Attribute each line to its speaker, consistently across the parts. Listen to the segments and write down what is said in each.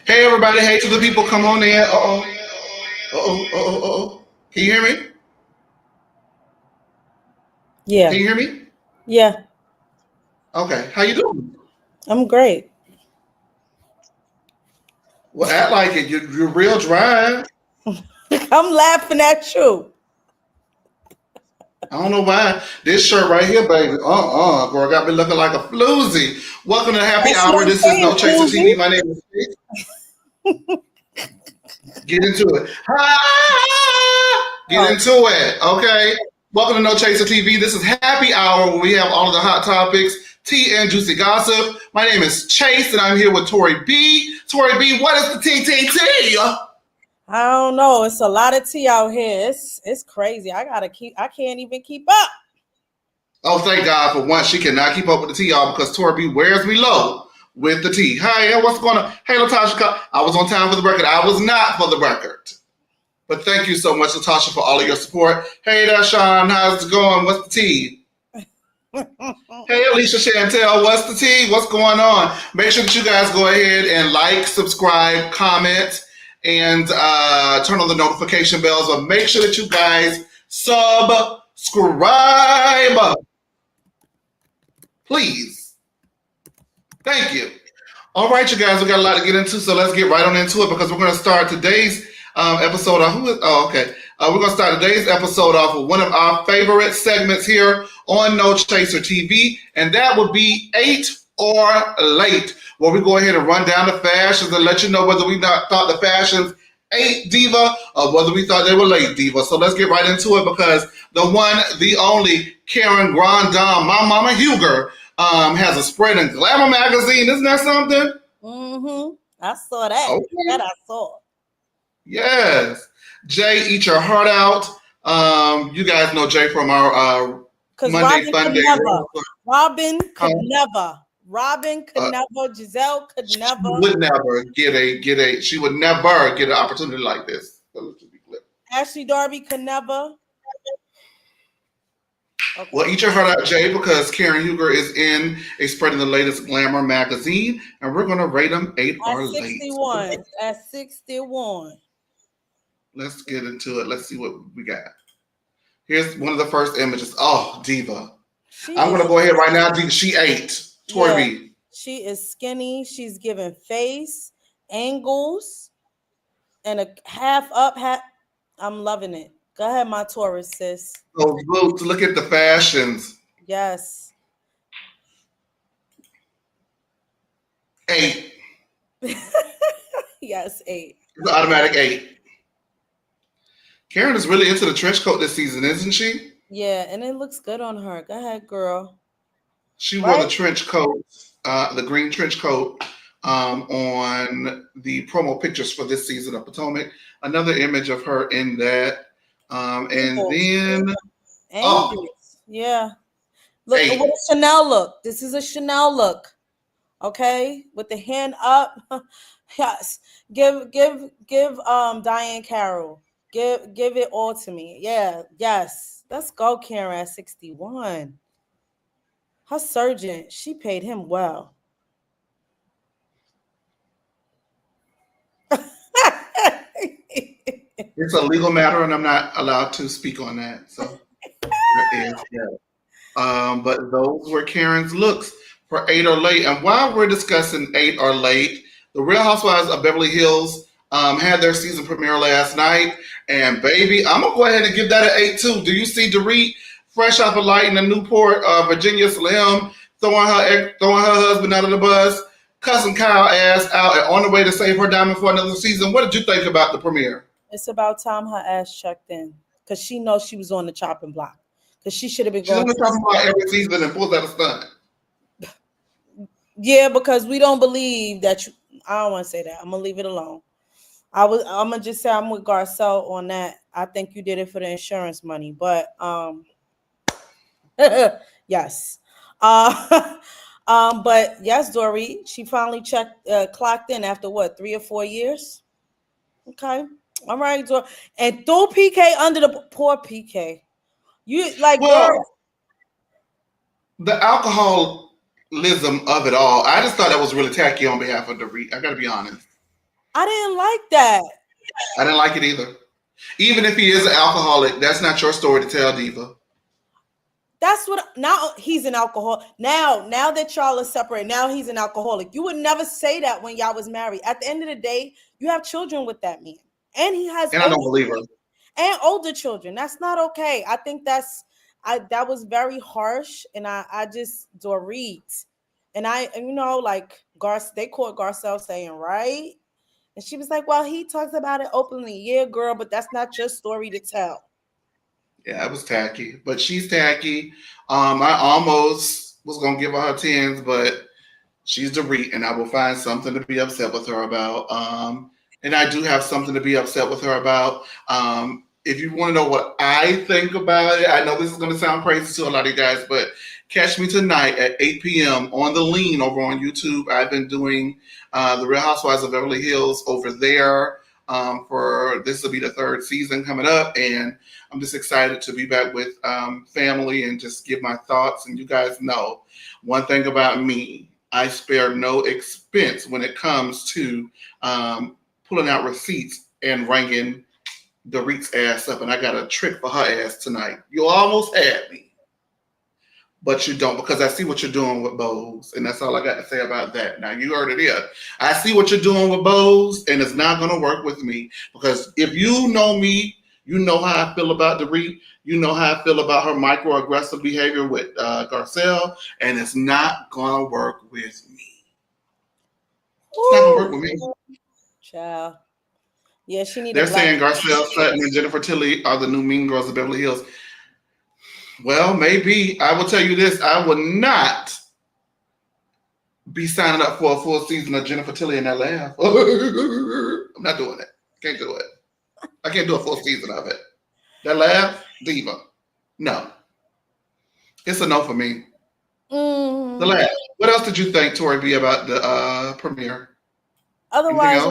Speaker 1: Hey everybody, hey to the people, come on in. Uh-oh. Uh-oh. Uh-oh. Uh-oh. Can you hear me? Can
Speaker 2: Yeah,
Speaker 1: you hear me?
Speaker 2: yeah,
Speaker 1: Okay. How you doing?
Speaker 2: I'm great.
Speaker 1: Well, act like it. You're real dry.
Speaker 2: I'm laughing at you.
Speaker 1: I don't know why. This shirt right here, baby. Girl, got me looking like a floozy. Welcome to Happy
Speaker 2: That's what
Speaker 1: Hour.
Speaker 2: I'm
Speaker 1: This is
Speaker 2: saying,
Speaker 1: No Chaser TV.
Speaker 2: Floozy.
Speaker 1: My name is Chase. Get into it. Get
Speaker 2: Oh,
Speaker 1: into it. Okay. Welcome to No Chaser TV. This is Happy Hour where we have all of the hot topics, tea and juicy gossip. My name is Chase and I'm here with Tori B. Tori B, what is the TTT?
Speaker 2: I don't know. It's a lot of tea out here. It's crazy. I can't even keep up.
Speaker 1: Oh, thank God for once she cannot keep up with the tea, y'all, because Tori B wears me low with the tea. Hi, what's going on? Hey, Latasha, I was on time for the record. I was not for the record. But thank you so much, Latasha, for all of your support. Hey there, Sean. How's it going? What's the tea? Hey, Alicia Chantel. What's the tea? What's going on? Make sure that you guys go ahead and like, subscribe, comment, and turn on the notification bells. But make sure that you guys subscribe. Please. Thank you. All right, you guys, we got a lot to get into, so let's get right on into it because we're going to start today's episode off. Okay. We're going to start today's episode off with one of our favorite segments here on No Chaser TV, and that would be 8 or Late, where we go ahead and run down the fashions and let you know whether we thought the fashions ate diva or whether we thought they were late diva. So let's get right into it because the one, the only Karen Grandin, my mama Huger, has a spread in Glamour magazine. Isn't that something?
Speaker 2: Mm-hmm. I saw that.
Speaker 1: Okay.
Speaker 2: That I saw.
Speaker 1: Yes. Jay, eat your heart out. You guy know Jay from our
Speaker 2: Because
Speaker 1: Monday Fun Day.
Speaker 2: Robin could
Speaker 1: Uh,
Speaker 2: never, Giselle could
Speaker 1: she
Speaker 2: never,
Speaker 1: would never she would never get an opportunity like this. So let's just be clear.
Speaker 2: Ashley Darby could never. Okay.
Speaker 1: Well, eat your heart out, Jay, because Karen Huger is in spreading the latest Glamour magazine, and we're going to rate them 8
Speaker 2: At
Speaker 1: or late.
Speaker 2: 61. At 61.
Speaker 1: Let's get into it. Let's see what we got. Here's one of the first images. Oh, diva. I'm going to go ahead right now. She ate. Tori
Speaker 2: Yeah,
Speaker 1: B.
Speaker 2: she is skinny. She's giving face, angles, and a half up, half. I'm loving it. Go ahead, my Taurus sis.
Speaker 1: Those boots. Look at the fashions.
Speaker 2: Yes.
Speaker 1: 8.
Speaker 2: Yes, 8.
Speaker 1: It's an automatic 8. Karen is really into the trench coat this season, isn't she?
Speaker 2: Yeah, and it looks good on her. Go ahead, girl.
Speaker 1: She wore
Speaker 2: Right?
Speaker 1: the trench coat, the green trench coat, on the promo pictures for this season of Potomac. Another image of her in that. And
Speaker 2: Angles.
Speaker 1: then, oh,
Speaker 2: Angles. Yeah. Look, with
Speaker 1: 8.
Speaker 2: a Chanel look. This is a Chanel look. Okay? With the hand up. Yes. Give Diane Carroll. Give it all to me. Yeah. Yes. Let's go, Karen at 61. Her surgeon, she paid him well.
Speaker 1: It's a legal matter, and I'm not allowed to speak on that. So there is that. But those were Karen's looks for 8 or late. And while we're discussing 8 or late, the Real Housewives of Beverly Hills had their season premiere last night. And baby, I'm gonna go ahead and give that an 8 too. Do you see Dorit fresh off a light in the Newport, Virginia Slim throwing her husband out of the bus, cussing Kyle ass out, and on the way to save her diamond for another season? What did you think about the premiere?
Speaker 2: It's about time her ass checked in. Because she knows she was on the chopping block. Because she should have been
Speaker 1: She's
Speaker 2: going
Speaker 1: only
Speaker 2: to
Speaker 1: talking about every season and pulls out a stunt.
Speaker 2: Yeah, because we don't believe that you. I don't want to say that. I'm gonna leave it alone. I'm gonna just say I'm with Garcelle on that. I think you did it for the insurance money, but yes. But yes, Dory, she finally clocked in after what, 3 or 4 years? Okay. All right, Dory. And throw PK under the poor PK. You like,
Speaker 1: Well,
Speaker 2: girl.
Speaker 1: the alcoholism of it all, I just thought that was really tacky on behalf of Dorit. I gotta be honest.
Speaker 2: I didn't like that.
Speaker 1: I didn't like it either. Even if he is an alcoholic, that's not your story to tell, Diva.
Speaker 2: That's what now he's an alcoholic. Now that y'all are separate, now he's an alcoholic. You would never say that when y'all was married. At the end of the day, you have children with that man. And he has
Speaker 1: And I don't believe her.
Speaker 2: And older children. That's not okay. I think that was very harsh. And I just Dorit. And like they caught Garcelle saying, right? And she was like, well, he talks about it openly. Yeah, girl, but that's not your story to tell.
Speaker 1: Yeah, it was tacky, but she's tacky. I almost was gonna give her her tens, but she's the REIT, and I will find something to be upset with her about. And I do have something to be upset with her about. If you want to know what I think about it, I know this is going to sound crazy to a lot of you guys, but catch me tonight at 8 p.m. on The Lean over on YouTube. I've been doing The Real Housewives of Beverly Hills over there for this will be the third season coming up, and I'm just excited to be back with family and just give my thoughts. And you guys know one thing about me, I spare no expense when it comes to pulling out receipts and ringing Dorit's ass up. And I got a trick for her ass tonight. You almost had me, but you don't, because I see what you're doing with Bose. And that's all I got to say about that. Now, you heard it here. I see what you're doing with Bose, and it's not going to work with me. Because if you know me, you know how I feel about Dorit. You know how I feel about her microaggressive behavior with Garcelle, and it's not going to work with me. It's not going to work with me.
Speaker 2: Child. Yeah, she needs.
Speaker 1: They're saying Garcelle, Sutton, and Jennifer Tilly are the new Mean Girls of Beverly Hills. Well, maybe. I will tell you this. I will not be signing up for a full season of Jennifer Tilly and that laugh. I'm not doing it. Can't do it. I can't do a full season of it. That laugh, diva. No. It's a no for me. The laugh. What else did you think, Tori B, about the premiere?
Speaker 2: Otherwise,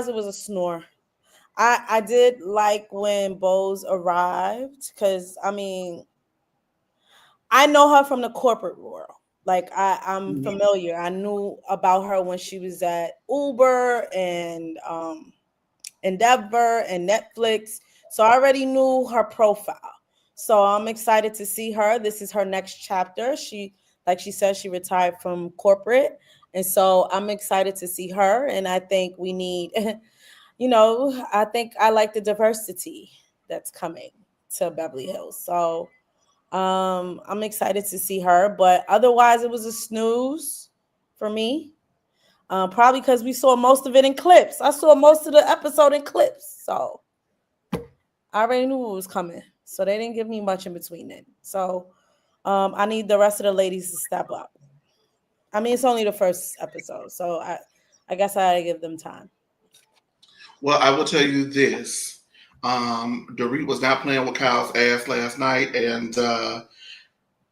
Speaker 2: it was a snore. I did like when Bose arrived because I know her from the corporate world. Like I'm familiar. I knew about her when she was at Uber and Endeavor and Netflix. So I already knew her profile. So I'm excited to see her. This is her next chapter. Like she said, she retired from corporate. And so I'm excited to see her. And I think we need, I think I like the diversity that's coming to Beverly Hills. So I'm excited to see her. But otherwise, it was a snooze for me. Probably because we saw most of it in clips. I saw most of the episode in clips. So I already knew what was coming. So they didn't give me much in between then. So I need the rest of the ladies to step up. I mean, it's only the first episode, so I guess I gotta give them time.
Speaker 1: Well, I will tell you this. Dorit was not playing with Kyle's ass last night, and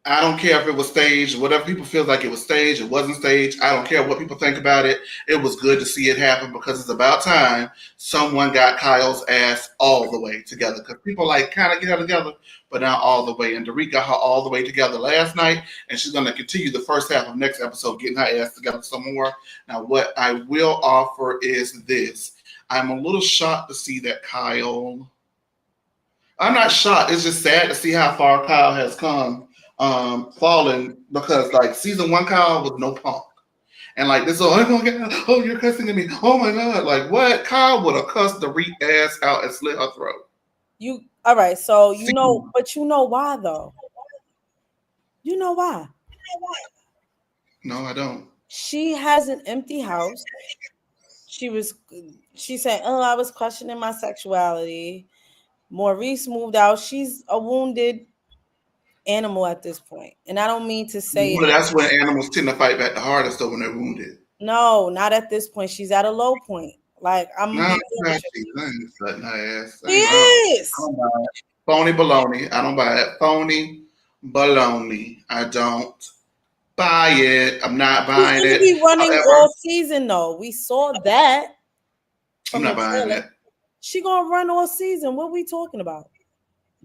Speaker 1: I don't care if it was staged, whatever people feel like it was staged, it wasn't staged. I don't care what people think about it. It was good to see it happen because it's about time someone got Kyle's ass all the way together. Because people like kind of get her together, but not all the way. And Dorit got her all the way together last night, and she's going to continue the first half of next episode getting her ass together some more. Now, what I will offer is this. I'm a little shocked to see that Kyle. I'm not shocked. It's just sad to see how far Kyle has come. Falling because like season 1 Kyle was no punk, and like this oh you're cussing at me, oh my god, like what? Kyle would have cussed the Dorit ass out and slit her throat.
Speaker 2: You all right? So but you know why though? You know why?
Speaker 1: No, I don't.
Speaker 2: She has an empty house. She said, "Oh, I was questioning my sexuality." Maurice moved out. She's a wounded animal at this point, and I don't mean to say
Speaker 1: well, that's when animals tend to fight back the hardest though when they're wounded.
Speaker 2: No, not at this point. She's at a low point. Like I'm
Speaker 1: No,
Speaker 2: She is
Speaker 1: phony baloney. I don't buy it. Phony baloney. I don't buy it. I'm not buying it.
Speaker 2: She's gonna be running all season though. We saw that.
Speaker 1: I'm not buying it.
Speaker 2: She gonna run all season. What are we talking about?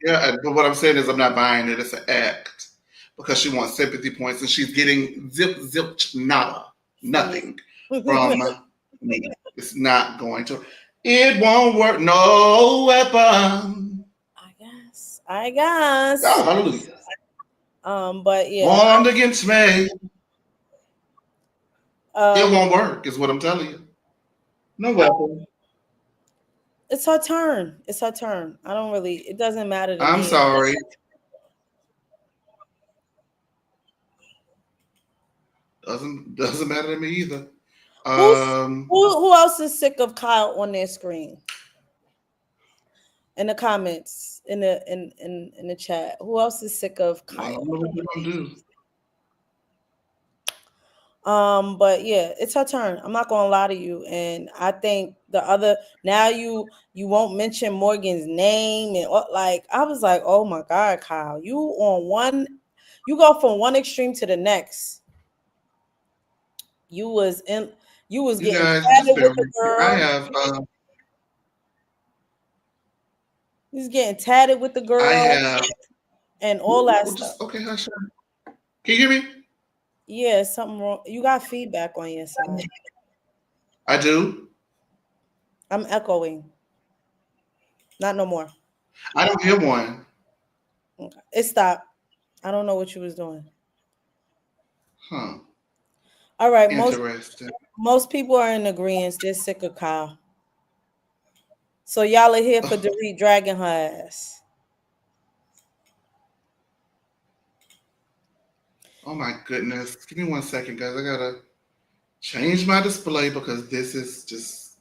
Speaker 1: Yeah, but what I'm saying is I'm not buying it. It's an act because she wants sympathy points and she's getting zip nada, nothing from me. It's not going to. It won't work. No weapon.
Speaker 2: I guess.
Speaker 1: Oh, hallelujah.
Speaker 2: But yeah.
Speaker 1: Formed against me. It
Speaker 2: Um,
Speaker 1: won't work, is what I'm telling you. No weapon.
Speaker 2: it's her turn. It's her turn. I don't really. It doesn't matter to
Speaker 1: I'm
Speaker 2: me.
Speaker 1: sorry. Doesn't matter to me either.
Speaker 2: Who else is sick of Kyle on their screen? In the comments, in the chat. Who else is sick of
Speaker 1: I
Speaker 2: Kyle?
Speaker 1: don't know what you're gonna do.
Speaker 2: But yeah, it's her turn. I'm not gonna lie to you. And I think the other now you won't mention Morgan's name and like I was like, oh my God, Kyle, you go from one extreme to the next. You was getting
Speaker 1: guys just
Speaker 2: tatted
Speaker 1: bear
Speaker 2: with
Speaker 1: with
Speaker 2: the
Speaker 1: me. I
Speaker 2: girl.
Speaker 1: have
Speaker 2: He's getting tatted with the
Speaker 1: I
Speaker 2: girl
Speaker 1: have
Speaker 2: and all that
Speaker 1: well,
Speaker 2: stuff.
Speaker 1: just okay, hush. Can you hear me?
Speaker 2: Yeah, something wrong. You got feedback on your side.
Speaker 1: I do.
Speaker 2: I'm echoing. Not no more.
Speaker 1: I don't hear one.
Speaker 2: Okay. It stopped. I don't know what you was doing.
Speaker 1: Huh.
Speaker 2: All right,
Speaker 1: Interesting.
Speaker 2: most people are in agreement. They're sick of Kyle. So y'all are here for Dorit dragging her ass.
Speaker 1: Oh my goodness. Give me 1 second, guys. I gotta change my display because this is just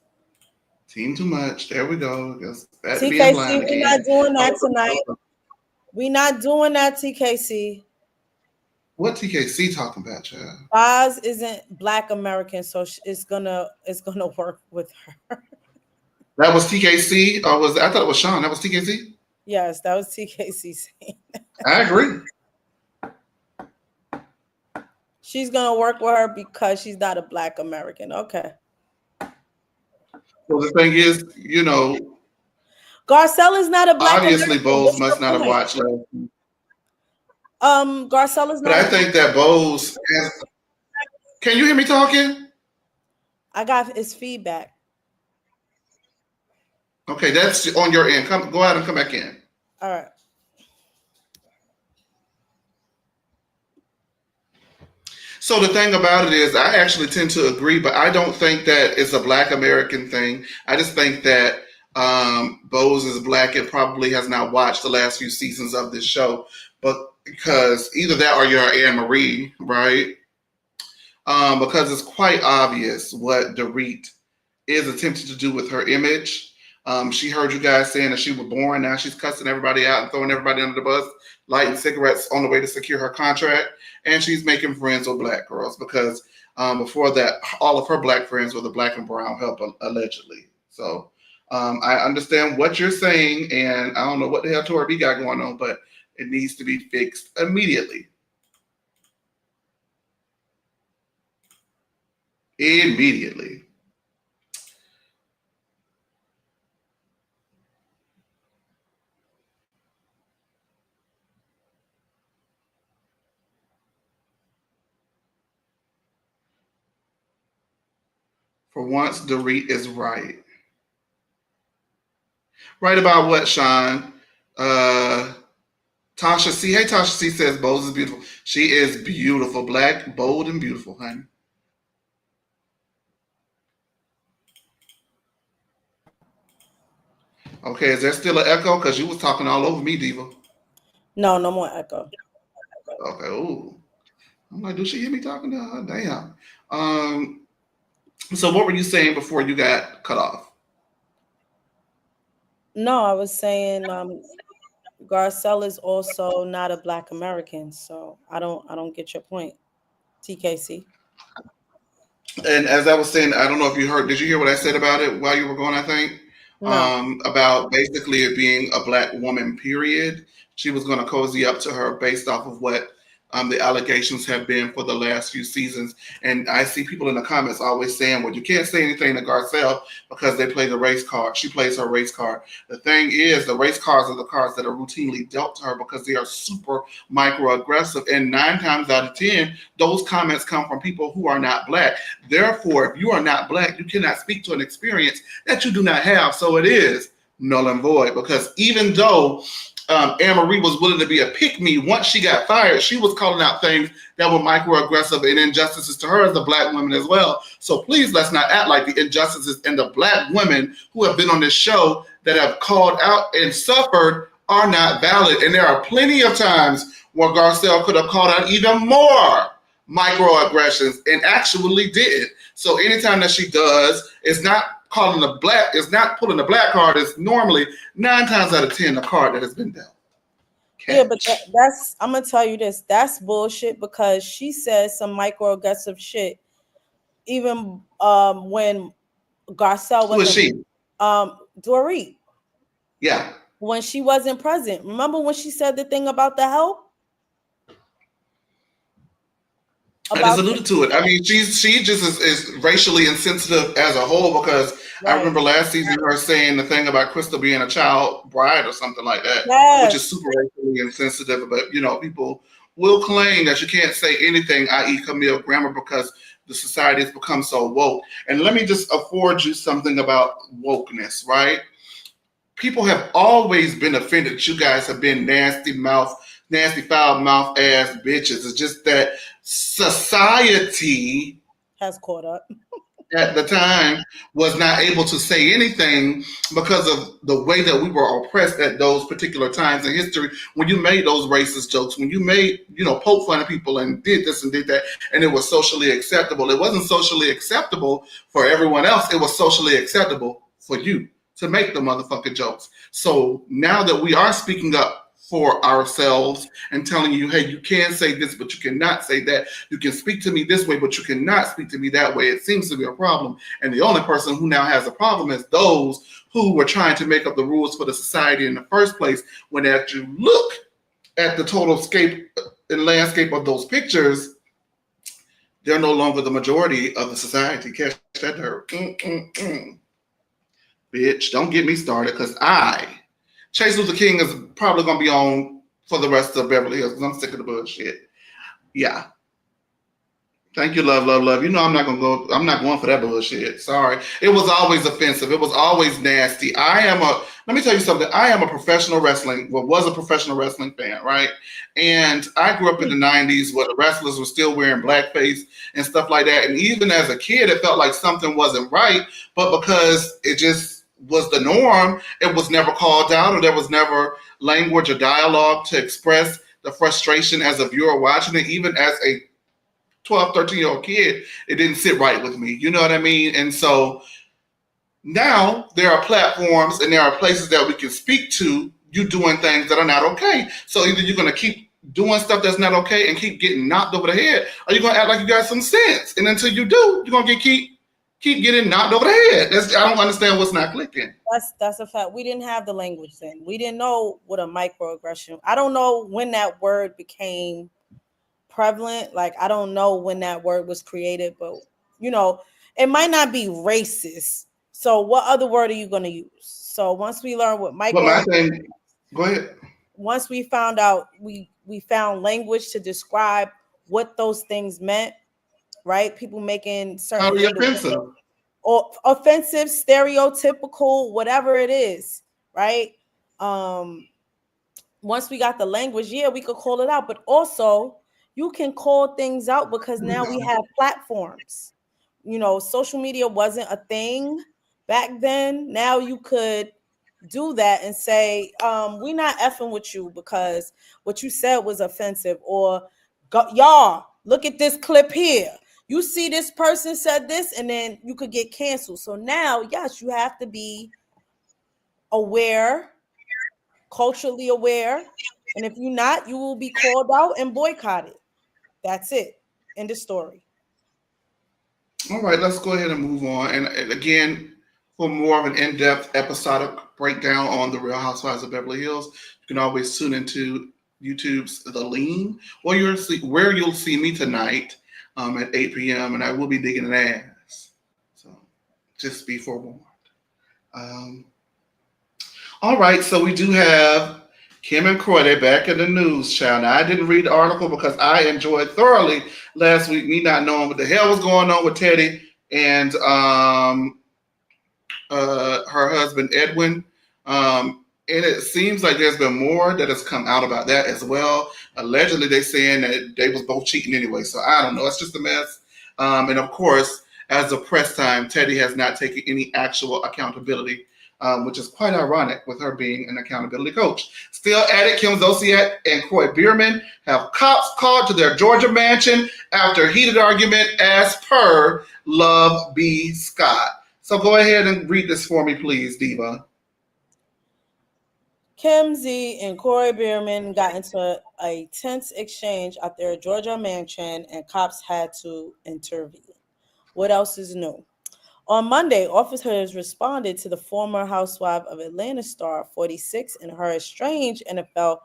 Speaker 1: team too much. There we go. Back to being
Speaker 2: TKC,
Speaker 1: blind
Speaker 2: we're not
Speaker 1: again.
Speaker 2: doing that tonight. We're not doing that, TKC.
Speaker 1: What TKC talking about, child?
Speaker 2: Oz isn't Black American, so it's gonna work with her.
Speaker 1: That was TKC, or I thought it was Sean. That was TKC?
Speaker 2: Yes, that was TKC saying.
Speaker 1: I agree.
Speaker 2: She's gonna work with her because she's not a Black American. Okay.
Speaker 1: Well, the thing is,
Speaker 2: Garcelle is not a Black
Speaker 1: obviously
Speaker 2: American.
Speaker 1: Bose
Speaker 2: What's
Speaker 1: must
Speaker 2: your
Speaker 1: not have
Speaker 2: point?
Speaker 1: watched last week.
Speaker 2: Garcelle is
Speaker 1: But
Speaker 2: not.
Speaker 1: I think that Bose has. Can you hear me talking?
Speaker 2: I got his feedback.
Speaker 1: Okay, that's on your end. Go out and come back in.
Speaker 2: All right.
Speaker 1: So the thing about it is, I actually tend to agree, but I don't think that it's a Black American thing. I just think that Bose is Black and probably has not watched the last few seasons of this show, but because either that or you're Anne Marie, right? Because it's quite obvious what Dorit is attempting to do with her image. She heard you guys saying that she was boring. Now she's cussing everybody out and throwing everybody under the bus, lighting cigarettes on the way to secure her contract. And she's making friends with Black girls because before that, all of her Black friends were the Black and brown help, allegedly. So I understand what you're saying, and I don't know what the hell Tori B got going on, but it needs to be fixed immediately. Immediately. For once, Dorit is right. Right about what, Sean? Tasha C. Hey, Tasha C says Bose is beautiful. She is beautiful. Black, bold, and beautiful, honey. Okay, is there still an echo? Because you was talking all over me, Diva.
Speaker 2: No more echo.
Speaker 1: Okay, ooh. I'm like, do she hear me talking to her? Damn. So what were you saying before you got cut off?
Speaker 2: No, I was saying Garcelle is also not a Black American, so I don't get your point, TKC.
Speaker 1: And as I was saying, I don't know if you heard. Did you hear what I said about it while you were going? I think
Speaker 2: No.
Speaker 1: about basically it being a Black woman. Period. She was going to cozy up to her based off of what the allegations have been for the last few seasons. And I see people in the comments always saying, well, you can't say anything to Garcelle because they play the race card. She plays her race card. The thing is, the race cards are the cards that are routinely dealt to her because they are super microaggressive. And 9 times out of 10, those comments come from people who are not Black. Therefore, if you are not Black, you cannot speak to an experience that you do not have. So it is null and void, because even though Anne-Marie was willing to be a pick-me, once she got fired, she was calling out things that were microaggressive and injustices to her as a Black woman as well. So please, let's not act like the injustices and the Black women who have been on this show that have called out and suffered are not valid. And there are plenty of times where Garcelle could have called out even more microaggressions and actually did. So anytime that she does, it's not calling the Black, it's not pulling the Black card. It's normally 9 times out of 10 a card that has been dealt.
Speaker 2: Yeah, but that's, I'm gonna tell you this, that's bullshit, because she says some microaggressive shit even when Garcelle wasn't.
Speaker 1: Who is she?
Speaker 2: Dorit.
Speaker 1: Yeah.
Speaker 2: When she wasn't present. Remember when she said the thing about the help?
Speaker 1: I just alluded to it. I mean, she just is racially insensitive as a whole, because right. I remember last season her saying the thing about Crystal being a child bride or something like that, yes. Which is super racially insensitive. But, you know, people will claim that you can't say anything, i.e. Camille Grammer, because the society has become so woke. And let me just afford you something about wokeness, right? People have always been offended. You guys have been nasty, foul mouth ass bitches. It's just that society
Speaker 2: has caught up.
Speaker 1: At the time was not able to say anything because of the way that we were oppressed at those particular times in history. When you made those racist jokes, when you made, you know, poke fun of people and did this and did that, and it was socially acceptable. It wasn't socially acceptable for everyone else. It was socially acceptable for you to make the motherfucking jokes. So now that we are speaking up for ourselves and telling you, hey, you can say this, but you cannot say that. You can speak to me this way, but you cannot speak to me that way. It seems to be a problem. And the only person who now has a problem is those who were trying to make up the rules for the society in the first place. When as you look at the total scape and landscape of those pictures, they're no longer the majority of the society. Catch that dirt. Bitch, don't get me started, because Chase Luther King is probably going to be on for the rest of Beverly Hills, because I'm sick of the bullshit. Yeah. Thank you, love. You know I'm not going for that bullshit. Sorry. It was always offensive. It was always nasty. Let me tell you something. I am a professional wrestling, was a professional wrestling fan, right? And I grew up in the 90s where the wrestlers were still wearing blackface and stuff like that. And even as a kid, it felt like something wasn't right, but because it just was the norm, it was never called out, or there was never language or dialogue to express the frustration as a viewer watching it. Even as a 12, 13-year-old kid, it didn't sit right with me. You know what I mean? And so now there are platforms and there are places that we can speak to you doing things that are not okay. So either you're going to keep doing stuff that's not okay and keep getting knocked over the head, or you're going to act like you got some sense. And until you do, you're going to keep getting knocked over the head. I don't understand what's not clicking.
Speaker 2: That's a fact. We didn't have the language then. We didn't know what a microaggression. I don't know when that word became prevalent. Like, I don't know when that word was created, but you know, it might not be racist. So what other word are you going to use? So once we learn what microaggression,
Speaker 1: go ahead.
Speaker 2: Once we found out, we found language to describe what those things meant. Right? People making certain
Speaker 1: offensive.
Speaker 2: Or offensive, stereotypical, whatever it is, right? Once we got the language, yeah, we could call it out. But also, you can call things out because now we have platforms. You know, social media wasn't a thing back then. Now you could do that and say, we're not effing with you because what you said was offensive, or y'all, look at this clip here. You see this person said this, and then you could get canceled. So now, yes, you have to be aware, culturally aware. And if you're not, you will be called out and boycotted. That's it. End of story.
Speaker 1: All right, let's go ahead and move on. And again, for more of an in-depth episodic breakdown on the Real Housewives of Beverly Hills, you can always tune into YouTube's The Lean, where you'll see me tonight at 8 p.m. and I will be digging an ass. So just be forewarned. Um, all right, so we do have Kim and Kroy. They're back in the news, child. Now, I didn't read the article because I enjoyed thoroughly last week me not knowing what the hell was going on with Teddy and her husband Edwin. And it seems like there's been more that has come out about that as well. Allegedly, they're saying that they was both cheating anyway. So I don't know. It's just a mess. And of course, as of press time, Teddy has not taken any actual accountability, which is quite ironic with her being an accountability coach. Still at it, Kim Zolciak and Kroy Bierman have cops called to their Georgia mansion after heated argument as per Love B. Scott. So go ahead and read this for me, please, Diva.
Speaker 2: Kim Z and Kroy Bierman got into a tense exchange at their Georgia mansion and cops had to intervene. What else is new? On Monday, officers responded to the former housewife of Atlanta star 46 and her estranged NFL.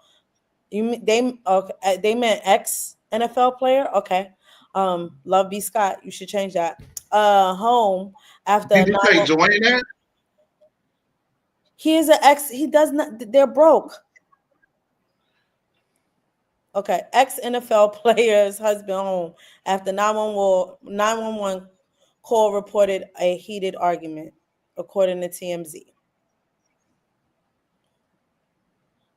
Speaker 2: They meant ex NFL player. Okay, Love B. Scott. You should change that. Home after
Speaker 1: Did you say join that?
Speaker 2: he is an ex. He does not. They're broke. Okay, ex NFL player's husband home after 911 call reported a heated argument, according to TMZ.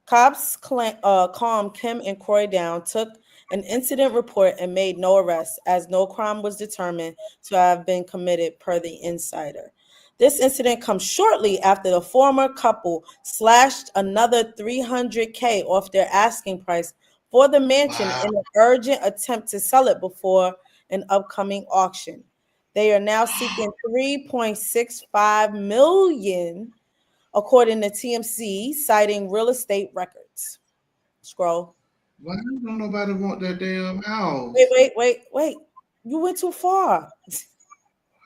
Speaker 2: Cops calmed Kim and Kroy down, took an incident report, and made no arrests, as no crime was determined to have been committed, per the insider. This incident comes shortly after the former couple slashed another $300K off their asking price for the mansion in an urgent attempt to sell it before an upcoming auction. They are now seeking $3.65 million, according to TMZ, citing real estate records. Scroll.
Speaker 1: Why don't nobody want that damn house?
Speaker 2: Wait. You went too far.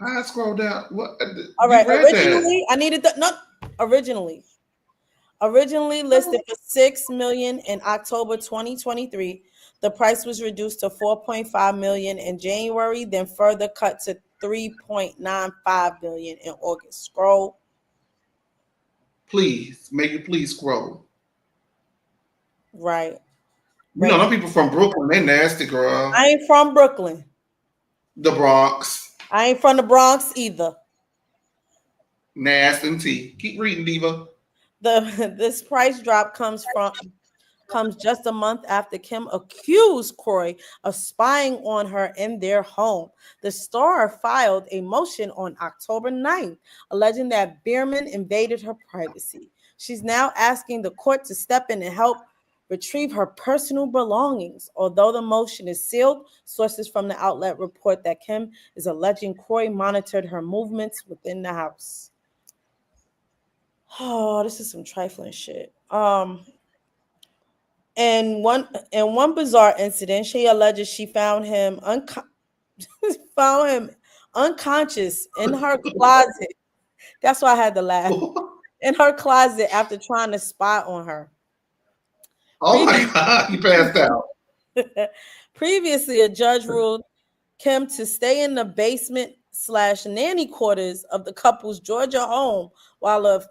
Speaker 1: I scroll down. What?
Speaker 2: All right.
Speaker 1: You read
Speaker 2: Originally,
Speaker 1: that?
Speaker 2: I needed the no. Originally listed for $6 million in October 2023, the price was reduced to $4.5 million in January, then further cut to $3.95 million in August. Scroll.
Speaker 1: Please, may you please scroll.
Speaker 2: Right.
Speaker 1: You know, them people from Brooklyn, they nasty, girl.
Speaker 2: I ain't from Brooklyn.
Speaker 1: The Bronx.
Speaker 2: I ain't from the Bronx either.
Speaker 1: Nasty and tea. Keep reading, Diva.
Speaker 2: This price drop comes just a month after Kim accused Kroy of spying on her in their home. The star filed a motion on October 9th, alleging that Bierman invaded her privacy. She's now asking the court to step in and help retrieve her personal belongings. Although the motion is sealed, sources from the outlet report that Kim is alleging Kroy monitored her movements within the house. Oh, this is some trifling shit. In one bizarre incident, she alleges she found him unconscious in her closet. That's why I had to laugh. In her closet after trying to spy on her.
Speaker 1: Oh my God, he passed out.
Speaker 2: Previously, a judge ruled Kim to stay in the basement/nanny quarters of the couple's Georgia home while a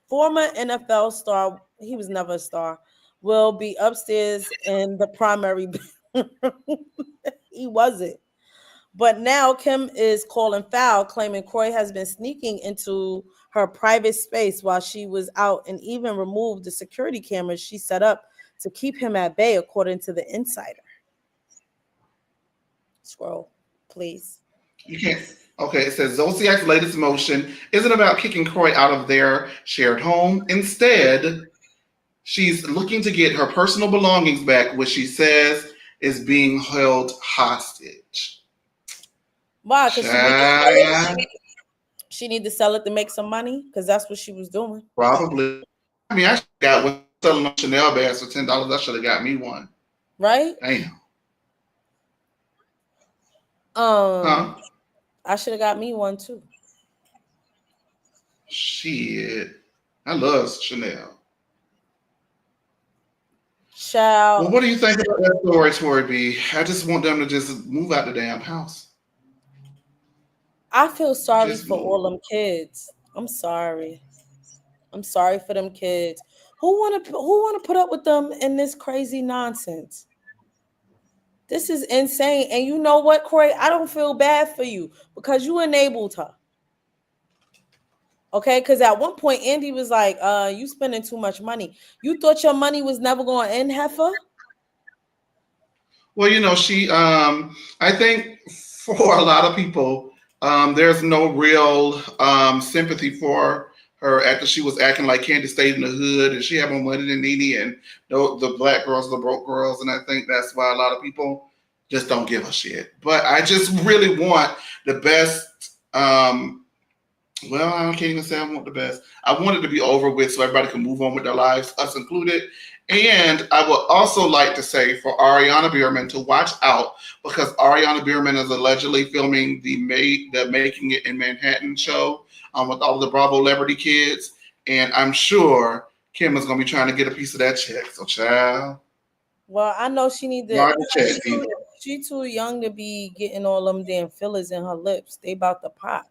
Speaker 2: former NFL star, he was never a star, will be upstairs in the primary bedroom. He wasn't. But now Kim is calling foul, claiming Kroy has been sneaking into her private space while she was out and even removed the security cameras she set up to keep him at bay, according to the insider. Scroll, please.
Speaker 1: You can't. Okay, it says Zolciak's latest motion isn't about kicking Kroy out of their shared home. Instead, she's looking to get her personal belongings back, which she says is being held hostage.
Speaker 2: Why? Because she need to sell it to make some money? Because that's what she was doing.
Speaker 1: Probably. I mean, I got one selling on Chanel bags for $10. I should have got me one.
Speaker 2: Right?
Speaker 1: Damn.
Speaker 2: I should have got me one too.
Speaker 1: Shit. I love Chanel. Well,
Speaker 2: Child,
Speaker 1: what do you think about that story, Tori B? I just want them to just move out the damn house.
Speaker 2: I feel sorry
Speaker 1: Just
Speaker 2: for
Speaker 1: move.
Speaker 2: all them kids. I'm sorry. I'm sorry for them kids. Who wanna put up with them in this crazy nonsense? This is insane. And you know what, Corey? I don't feel bad for you because you enabled her. Okay, because at one point Andy was like, you spending too much money. You thought your money was never gonna end, Heifer?
Speaker 1: Well, she. I think for a lot of people, there's no real sympathy for her after she was acting like Candy stayed in the hood and she had more money than Nene and the black girls, the broke girls, and I think that's why a lot of people just don't give a shit. But I just really want the best. Well, I can't even say I want the best. I want it to be over with so everybody can move on with their lives, us included. And I would also like to say for Ariana Bierman to watch out because Ariana Bierman is allegedly filming the Making It in Manhattan show with all the Bravo Celebrity kids. And I'm sure Kim is going to be trying to get a piece of that check. So, child,
Speaker 2: Well, I know she need to.
Speaker 1: guard the check, people.
Speaker 2: She too young to be getting all them damn fillers in her lips. They about to pop.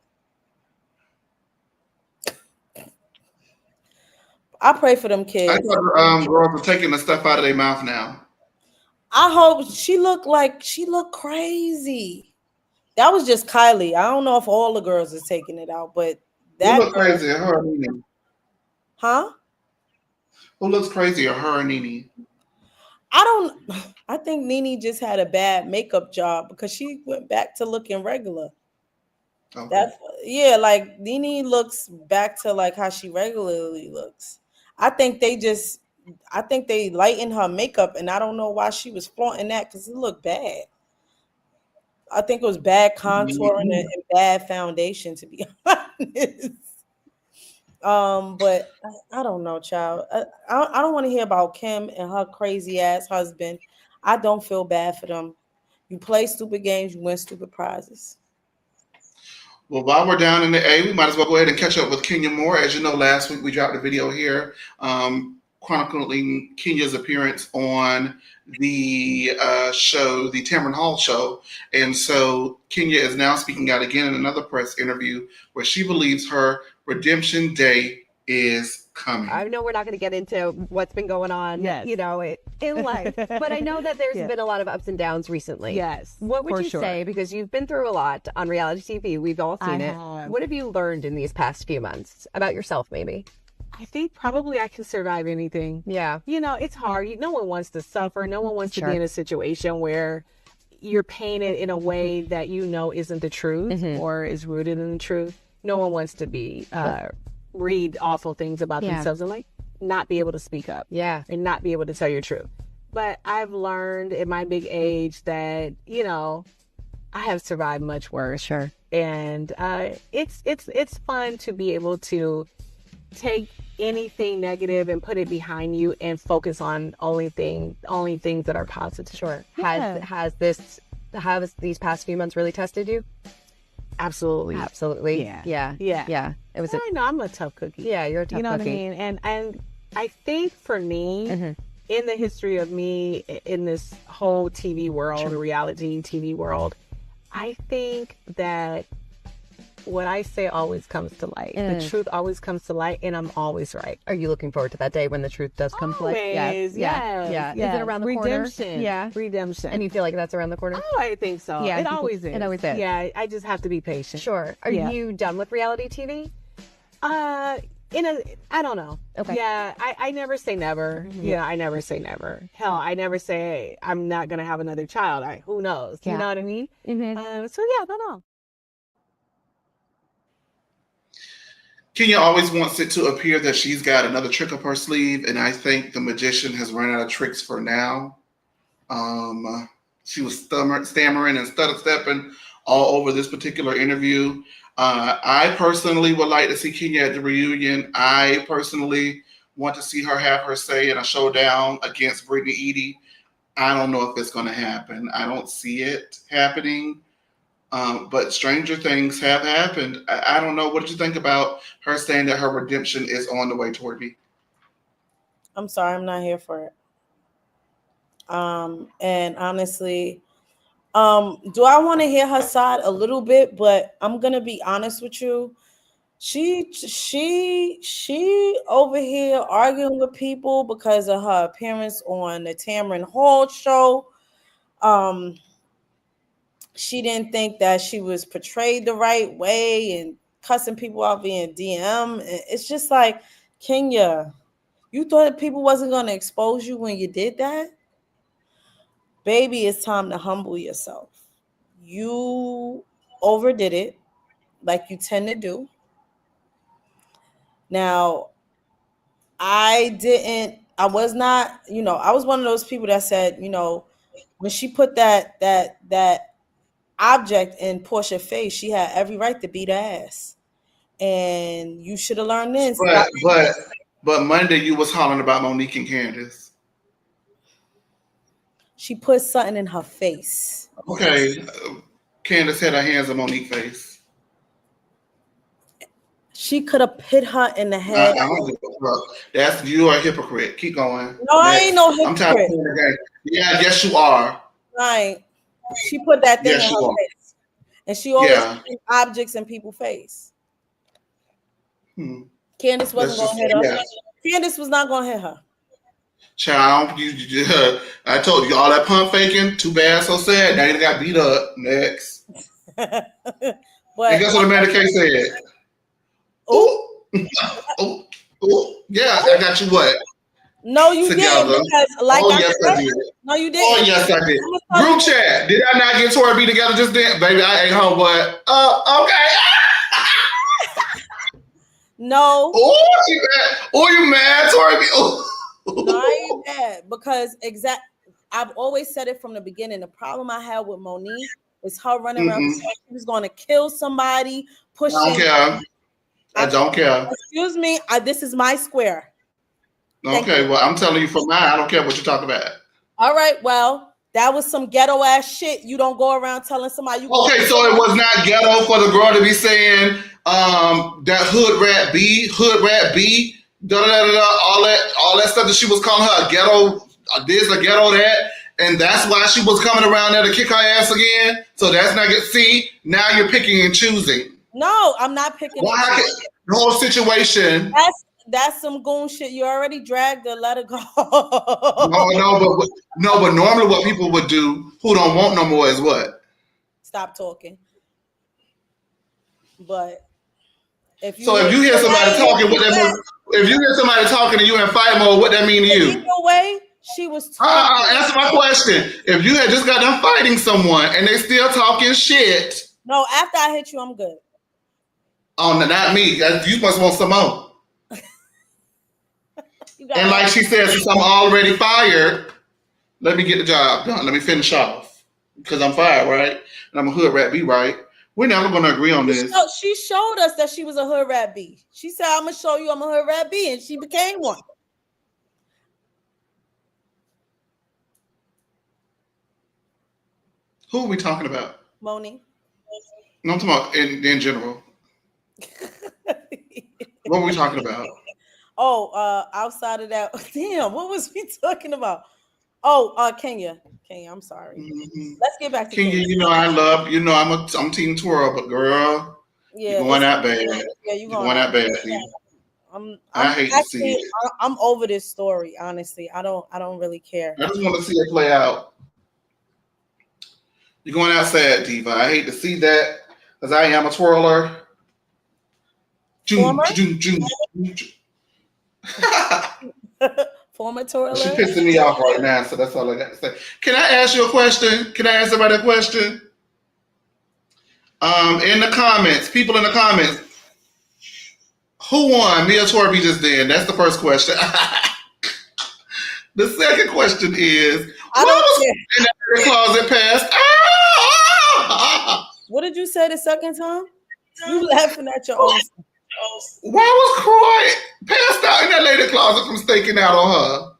Speaker 2: I pray for them
Speaker 1: I
Speaker 2: kids.
Speaker 1: thought girls are taking the stuff out of their mouth now.
Speaker 2: I hope she looked crazy. That was just Kylie. I don't know if all the girls is taking it out, but
Speaker 1: Who
Speaker 2: that
Speaker 1: looks
Speaker 2: girl,
Speaker 1: crazy? Her or Nene?
Speaker 2: huh?
Speaker 1: Who looks crazier, her or Nene?
Speaker 2: I don't. I think Nene just had a bad makeup job because she went back to looking regular.
Speaker 1: Okay.
Speaker 2: That's yeah, like Nene looks back to like how she regularly looks. I think they just, I think they lightened her makeup, and I don't know why she was flaunting that because it looked bad. I think it was bad contouring and bad foundation, to be honest. But I don't know, child. I don't want to hear about Kim and her crazy ass husband. I don't feel bad for them. You play stupid games, you win stupid prizes.
Speaker 1: Well, while we're down in the A, we might as well go ahead and catch up with Kenya Moore. As you know, last week we dropped a video here chronicling Kenya's appearance on the show, the Tamron Hall show. And so Kenya is now speaking out again in another press interview where she believes her redemption day is coming.
Speaker 3: I know we're not going to get into what's been going on, in life, but I know that there's been a lot of ups and downs recently.
Speaker 4: Yes.
Speaker 3: What would you say? Because you've been through a lot on reality TV. We've all seen it. What have you learned in these past few months about yourself, maybe?
Speaker 4: I think probably I can survive anything.
Speaker 3: Yeah.
Speaker 4: It's hard. No one wants to suffer. No one wants to be in a situation where you're painted in a way that isn't the truth or is rooted in the truth. No one wants to be read awful things about themselves and not be able to speak up.
Speaker 3: Yeah.
Speaker 4: And not be able to tell your truth. But I've learned at my big age that, I have survived much worse.
Speaker 3: Sure.
Speaker 4: And it's fun to be able to take anything negative and put it behind you and focus on only things that are positive.
Speaker 3: Sure.
Speaker 4: Yeah.
Speaker 3: Has these past few months really tested you?
Speaker 4: Absolutely.
Speaker 3: Yeah. It was.
Speaker 4: I know I'm a tough cookie.
Speaker 3: Yeah, you're a tough cookie.
Speaker 4: You know what I mean? And I think for me, in the history of me in this whole TV world, reality TV world, I think that what I say always comes to light. The truth always comes to light, and I'm always right.
Speaker 3: Are you looking forward to that day when the truth does come to light?
Speaker 4: Yes.
Speaker 3: Is it around the
Speaker 4: Redemption.
Speaker 3: corner? Yeah.
Speaker 4: Redemption.
Speaker 3: And you feel like that's around the corner?
Speaker 4: Oh, I think so.
Speaker 3: Yeah,
Speaker 4: it always is.
Speaker 3: It always is.
Speaker 4: Yeah, I just have to be patient.
Speaker 3: Sure. Are you done with reality TV?
Speaker 4: I don't know.
Speaker 3: Okay.
Speaker 4: Yeah, I never say never. Yeah, I never say never. Hell, I never say hey, I'm not gonna have another child. Who knows?
Speaker 3: Yeah.
Speaker 4: You know what I mean? So yeah, I don't know.
Speaker 1: Kenya always wants it to appear that she's got another trick up her sleeve, and I think the magician has run out of tricks for now. She was stammering and stutter-stepping all over this particular interview. I personally would like to see Kenya at the reunion. I personally want to see her have her say in a showdown against Brittany Edie. I don't know if it's going to happen. I don't see it happening. But stranger things have happened. I don't know. What did you think about her saying that her redemption is on the way, Tori B?
Speaker 2: I'm sorry, I'm not here for it. And honestly, do I want to hear her side a little bit? But I'm gonna be honest with you. She over here arguing with people because of her appearance on the Tamron Hall show. She didn't think that she was portrayed the right way and cussing people out via DM. It's just like, Kenya, you thought that people wasn't going to expose you when you did that? Baby, it's time to humble yourself. You overdid it like you tend to do. Now, I was not, I was one of those people that said, when she put that object in Portia's face, she had every right to beat her ass. And you should have learned this.
Speaker 1: But Monday you was hollering about Monique and Candace.
Speaker 2: She put something in her face.
Speaker 1: Okay. Candace had her hands on Monique's face.
Speaker 2: She could have hit her in the head.
Speaker 1: You are a hypocrite. Keep going.
Speaker 2: No, I ain't no hypocrite. I'm tired of
Speaker 1: the game. Yeah, yes you are.
Speaker 2: Right. She put that thing in her face. And she always put objects in people's face. Candace wasn't going to hit her. Yeah. Candace was not going to hit her.
Speaker 1: Child, I told you all that pump faking. Too bad, so sad. Now you got beat up. Next. But and guess what Amanda K said? Oh, yeah, I got you what?
Speaker 2: No, you didn't. Because
Speaker 1: yes, I did.
Speaker 2: No, you didn't.
Speaker 1: Oh, yes, I did. Group chat. Did I not get Tori B together just then? Baby, I ain't home, what? Okay.
Speaker 2: No.
Speaker 1: Oh, you mad, Tori B?
Speaker 2: No, I ain't mad because I've always said it from the beginning. The problem I had with Monique is her running around. She was going to kill somebody, pushing.
Speaker 1: I don't care.
Speaker 2: Excuse me. This is my square.
Speaker 1: Okay, well, I'm telling you from mine, I don't care what you talk about.
Speaker 2: All right, well, that was some ghetto ass shit. You don't go around telling somebody you.
Speaker 1: Okay, so it was not ghetto for the girl to be saying that hood rat B, da da da da, all that stuff that she was calling her a ghetto this, a ghetto that, and that's why she was coming around there to kick her ass again. So that's not good. See, now you're picking and choosing.
Speaker 2: No, I'm not picking.
Speaker 1: The whole situation.
Speaker 2: That's some goon shit. You already dragged her. Let her go.
Speaker 1: No, but normally what people would do who don't want no more is what?
Speaker 2: Stop talking. But if you
Speaker 1: hear somebody talking, if you hear somebody talking and you in fight mode, what that mean to you?
Speaker 2: Either way, she was talking.
Speaker 1: Answer my question. If you had just got done fighting someone and they still talking shit.
Speaker 2: No, after I hit you, I'm good.
Speaker 1: Oh, no, not me. You must want some more. And like she said, since I'm already fired, let me get the job done. Let me finish off. Because I'm fired, right? And I'm a hood rat B, right? We're never going to agree on this.
Speaker 2: She showed us that she was a hood rat B. She said, I'm going to show you I'm a hood rat B. And she became one.
Speaker 1: Who are we talking about?
Speaker 2: Moni.
Speaker 1: No, I'm talking about in general. What were we talking about?
Speaker 2: Oh, outside of that, damn, what was we talking about? Oh, Kenya, I'm sorry. Mm-hmm. Let's get back to Kenya.
Speaker 1: I'm Team Twirl, but girl, you're going that bad.
Speaker 2: Yeah, you're
Speaker 1: going that bad. I hate to see it.
Speaker 2: I'm over this story, honestly. I don't really care.
Speaker 1: I just want to see it play out. You're going out sad, Diva. I hate to see that because I am a twirler.
Speaker 2: Former twirler.
Speaker 1: She's pissing me off right now, so that's all I got to say. Can I ask you a question? Can I ask somebody a question? In the comments, people in the comments, who won? Me or Tori B just then? That's the first question. The second question is, what was in that closet past?
Speaker 2: What did you say the second time? You laughing at your own stuff.
Speaker 1: Why was Kroy passed out in that lady closet from staking out on her?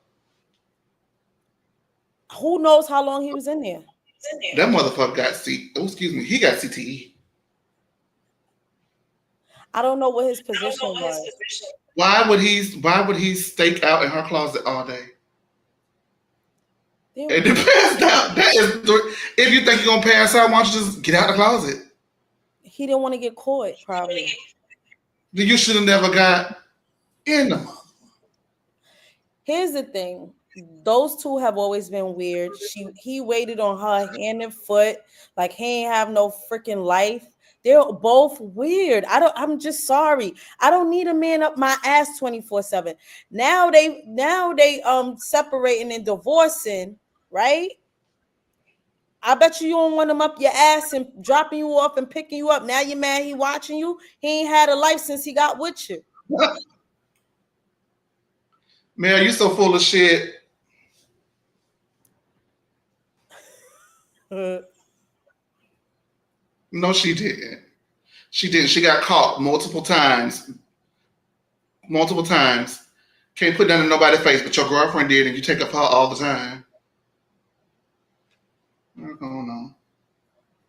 Speaker 2: Who knows how long he was in there?
Speaker 1: That motherfucker got he got CTE.
Speaker 2: I don't know what his position was.
Speaker 1: Why would he stake out in her closet all day? It depends. That is, if you think you're gonna pass out, why don't you just get out of the closet?
Speaker 2: He didn't want to get caught, probably.
Speaker 1: You should have never got in them.
Speaker 2: Here's the thing. Those two have always been weird. He waited on her hand and foot, like he ain't have no freaking life. They're both weird. I'm just sorry. I don't need a man up my ass 24/7. Now they separating and divorcing, right? I bet you don't want him up your ass and dropping you off and picking you up. Now you're mad he watching you. He ain't had a life since he got with you.
Speaker 1: Man, you so full of shit. No, she didn't. She didn't. She got caught multiple times. Multiple times. Can't put that in nobody's face, but your girlfriend did, and you take up her all the time. I don't know.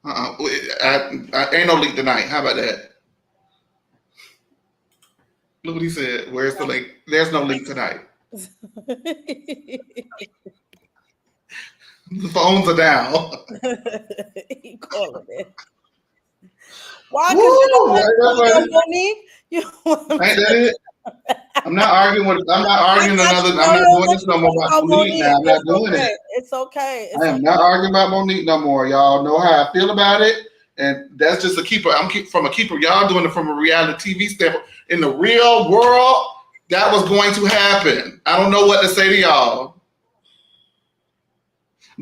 Speaker 1: I ain't no link tonight. How about that? Look what he said. Where's the link? There's no link tonight. The phones are down.
Speaker 2: He calling it. Why? Because you don't want Monique?
Speaker 1: Ain't that it? I'm not arguing another. I'm not doing this no more about Monique now. I'm not doing it.
Speaker 2: It's okay.
Speaker 1: I am not arguing about Monique no more. Y'all know how I feel about it. And that's just a keeper. From a keeper. Y'all doing it from a reality TV standpoint. In the real world, that was going to happen. I don't know what to say to y'all.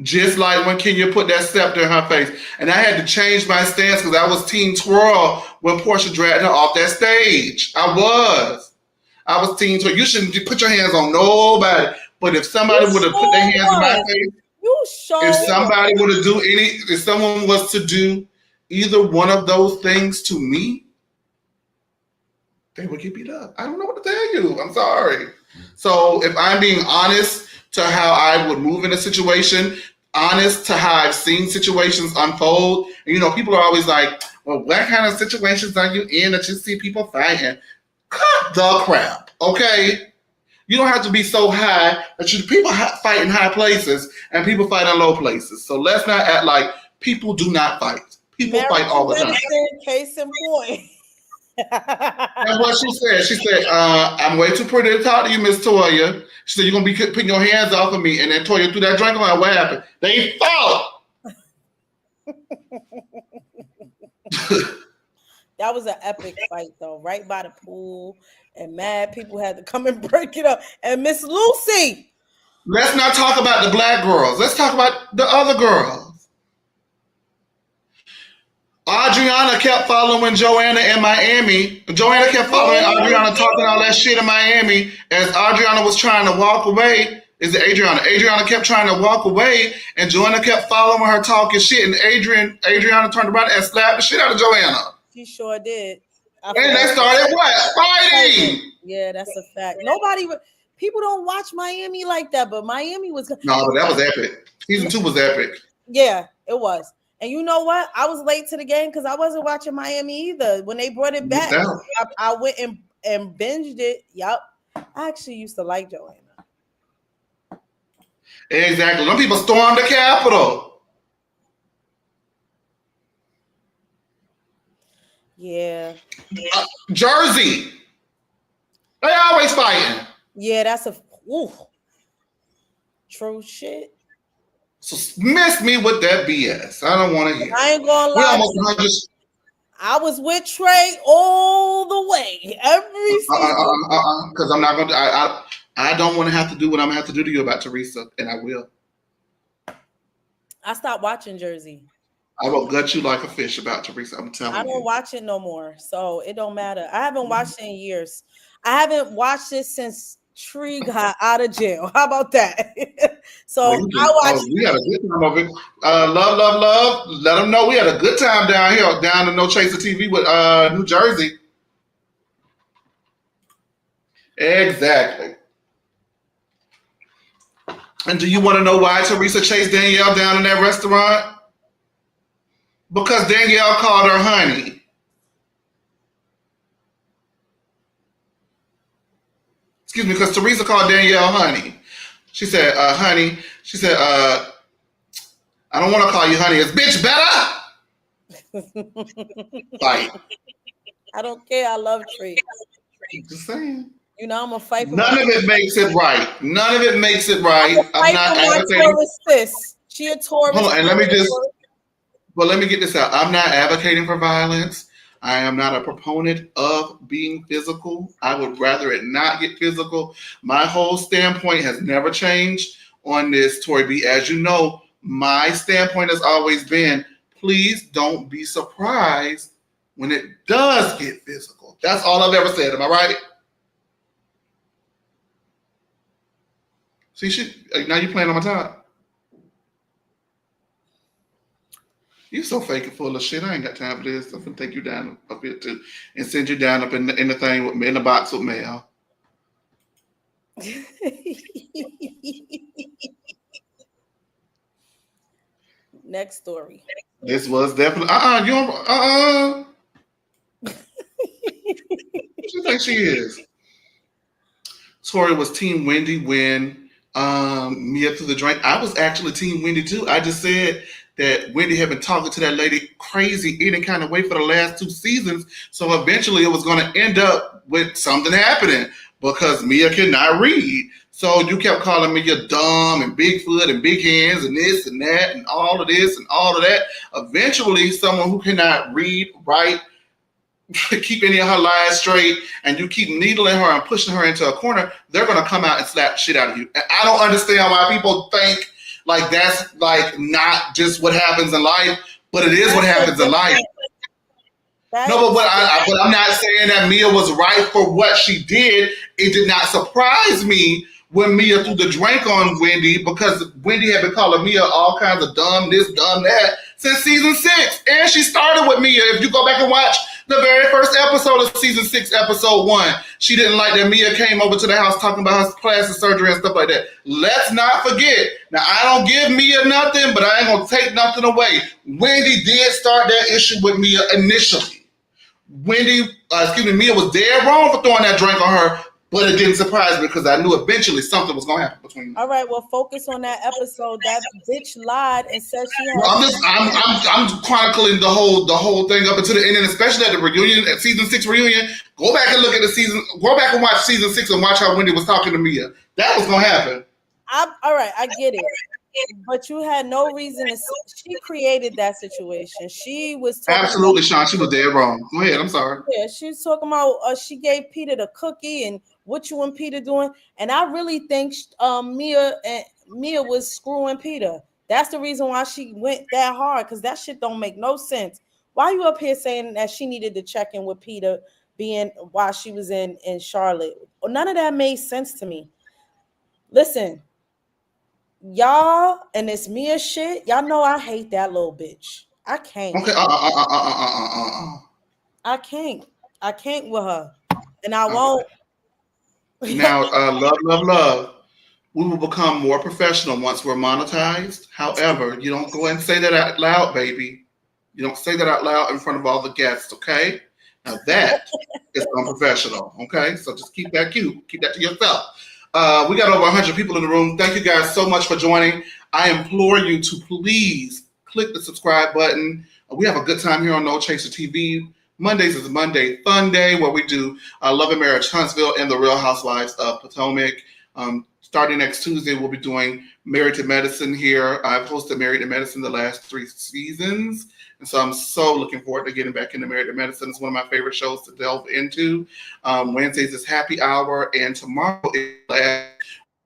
Speaker 1: Just like when Kenya put that scepter in her face. And I had to change my stance because I was Team Twirl when Portia dragged her off that stage. I was Team Twirl. You shouldn't put your hands on nobody. But if somebody would have put their hands in my face, if someone was to do either one of those things to me, they would get beat up. I don't know what to tell you. I'm sorry. So if I'm being honest to how I would move in a situation, honest to how I've seen situations unfold, and people are always like, well, what kind of situations are you in that you see people fighting? Cut the crap, okay? You don't have to be so high that people fight in high places and people fight in low places. So let's not act like people do not fight. People fight all the time.
Speaker 2: Case in point.
Speaker 1: That's what she said. I'm way too pretty to talk to you, Miss Toya. She said, you're going to be putting your hands off of me. And then Toya threw that drink on. What happened? They fought.
Speaker 2: That was an epic fight, though, right by the pool. And mad people had to come and break it up. And Miss Lucy.
Speaker 1: Let's not talk about the black girls. Let's talk about the other girls. Adriana kept following Joanna in Miami. Joanna kept following Adriana, talking all that shit in Miami as Adriana was trying to walk away. Is it Adriana? Adriana kept trying to walk away, and Joanna kept following her talking shit. And Adriana turned around and slapped the shit out of Joanna.
Speaker 2: She sure did.
Speaker 1: And they started what? Fighting.
Speaker 2: Yeah, that's a fact. People don't watch Miami like that, but Miami was.
Speaker 1: No, but that was epic. Season 2 was epic.
Speaker 2: Yeah, it was. And you know what? I was late to the game because I wasn't watching Miami either. When they brought it back, I went and binged it. Yup. I actually used to like Joanna.
Speaker 1: Exactly. Some people stormed the Capitol.
Speaker 2: Yeah.
Speaker 1: Jersey. They always fighting.
Speaker 2: Yeah, that's true shit.
Speaker 1: So miss me with that BS. I don't want to hear.
Speaker 2: I ain't gonna lie. I was with Trey all the way. Every season.
Speaker 1: Because I'm not gonna. I don't want to have to do what I'm gonna have to do to you about Teresa, and I will.
Speaker 2: I stopped watching Jersey.
Speaker 1: I will gut you like a fish about Teresa. I'm telling you.
Speaker 2: I don't watch it no more, so it don't matter. I haven't watched it in years. I haven't watched it since Tree got out of jail. How about that? So I watched.
Speaker 1: We had a good time of it. Love. Let them know we had a good time down here, down in No Chaser TV with New Jersey. Exactly. And do you want to know why Teresa chased Danielle down in that restaurant? Because Danielle called her honey. Excuse me, because Teresa called Danielle honey. She said, honey. She said, I don't want to call you honey. It's bitch better. Fight.
Speaker 2: I don't care. I love Tree.
Speaker 1: Just saying.
Speaker 2: You know, I'm gonna fight for
Speaker 1: None of it makes it right. None of it makes it right. I'm not advocating.
Speaker 2: She a Taurus.
Speaker 1: Hold on, and let me get this out. I'm not advocating for violence. I am not a proponent of being physical. I would rather it not get physical. My whole standpoint has never changed on this, Tori B. As you know, my standpoint has always been, please don't be surprised when it does get physical. That's all I've ever said. Am I right? See, now you're playing on my top. You're so fake and full of shit. I ain't got time for this. I'm gonna take you down up here too, and send you down up in the thing with me in the box with mail.
Speaker 2: Next story.
Speaker 1: This was definitely you what you think she is? Tori was Team Wendy when Mia threw the drink. I was actually Team Wendy too. I just said that Wendy had been talking to that lady crazy any kind of way for the last 2 seasons. So eventually it was going to end up with something happening because Mia cannot read. So you kept calling Mia dumb and Bigfoot and big hands and this and that and all of this and all of that. Eventually someone who cannot read, write, keep any of her lies straight, and you keep needling her and pushing her into a corner, they're going to come out and slap the shit out of you. And I don't understand why people think like that's like not just what happens in life, but it is what happens in life. No, but I'm not saying that Mia was right for what she did. It did not surprise me when Mia threw the drink on Wendy because Wendy had been calling Mia all kinds of dumb this, dumb that since season 6. And she started with Mia. If you go back and watch the very first episode of season 6, episode 1, she didn't like that Mia came over to the house talking about her plastic surgery and stuff like that. Let's not forget. Now, I don't give Mia nothing, but I ain't going to take nothing away. Wendy did start that issue with Mia initially. Mia was dead wrong for throwing that drink on her, but it didn't surprise me because I knew eventually something was going to happen between them.
Speaker 2: All right, well, focus on that episode. That bitch lied and said she had.
Speaker 1: I'm chronicling the whole thing up until the end, and especially at the reunion, at season 6 reunion. Go back and look at go back and watch season 6 and watch how Wendy was talking to Mia. That was going to happen.
Speaker 2: All right, I get it. But you had no reason to. She created that situation. She was talking
Speaker 1: absolutely, Sean. She was dead wrong. Go ahead. I'm sorry.
Speaker 2: Yeah, she was talking about she gave Peter the cookie and what you and Peter doing. And I really think Mia was screwing Peter. That's the reason why she went that hard because that shit don't make no sense. Why you up here saying that she needed to check in with Peter while she was in Charlotte? None of that made sense to me. Listen. Y'all and this Mia shit, y'all know I hate that little bitch. I can't.
Speaker 1: Okay.
Speaker 2: I can't. I can't with her, and I won't.
Speaker 1: Now, love. We will become more professional once we're monetized. However, you don't go and say that out loud, baby. You don't say that out loud in front of all the guests. Okay. Now that is unprofessional. Okay. So just keep that cute. Keep that to yourself. We got over 100 people in the room. Thank you guys so much for joining. I implore you to please click the subscribe button. We have a good time here on No Chaser TV. Mondays is Monday Fun Day where we do Love and Marriage Huntsville and the Real Housewives of Potomac. Starting next Tuesday, we'll be doing Married to Medicine here. I've hosted Married to Medicine the last 3 seasons. And so I'm so looking forward to getting back into Married to Medicine. It's one of my favorite shows to delve into. Wednesdays is Happy Hour, and tomorrow is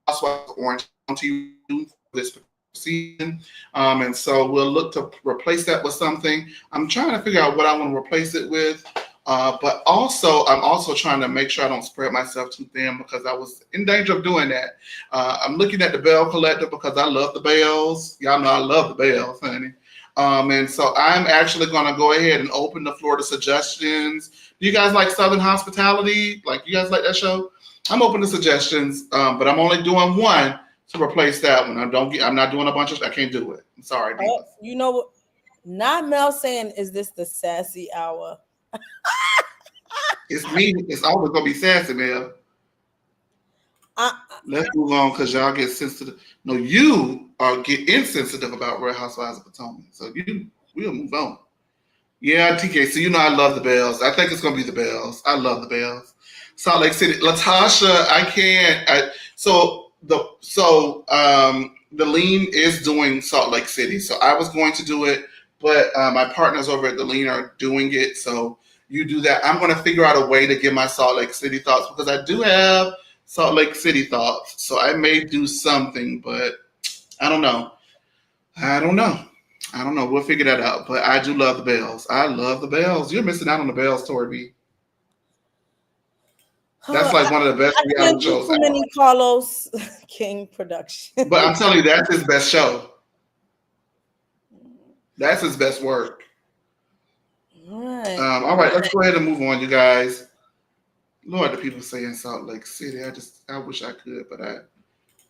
Speaker 1: Housewives of Orange County for this season. And so we'll look to replace that with something. I'm trying to figure out what I want to replace it with. But also, I'm also trying to make sure I don't spread myself too thin because I was in danger of doing that. I'm looking at the bell collector because I love the bells. Y'all know I love the bells, honey. And so I'm actually going to go ahead and open the floor to suggestions. Do you guys like Southern Hospitality? Like, you guys like that show? I'm open to suggestions, but I'm only doing one to replace that one. I'm not doing a bunch of. I can't do it. I'm sorry.
Speaker 2: You know what? Not Mel saying, "Is this the sassy hour?"
Speaker 1: It's me. It's always gonna be sassy, Mel. Let's move on because y'all get sensitive. No, you get insensitive about Real Housewives of Potomac. So we'll move on. Yeah, TK. So you know I love the Bells. I think it's gonna be the Bells. I love the Bells. Salt Lake City. Latasha, I can't. The Lean is doing Salt Lake City. So I was going to do it, but my partners over at the Lean are doing it. So you do that. I'm going to figure out a way to get my Salt Lake City thoughts because I do have Salt Lake City thoughts. So I may do something, but I don't know. We'll figure that out. But I do love the Bells. I love the Bells. You're missing out on the Bells, Tori B. That's like one of the best reality shows.
Speaker 2: Too many Carlos King production.
Speaker 1: But I'm telling you, that's his best show. That's his best work. All right, let's go ahead and move on, you guys. Lord, the people say in Salt Lake City. I wish I could, but I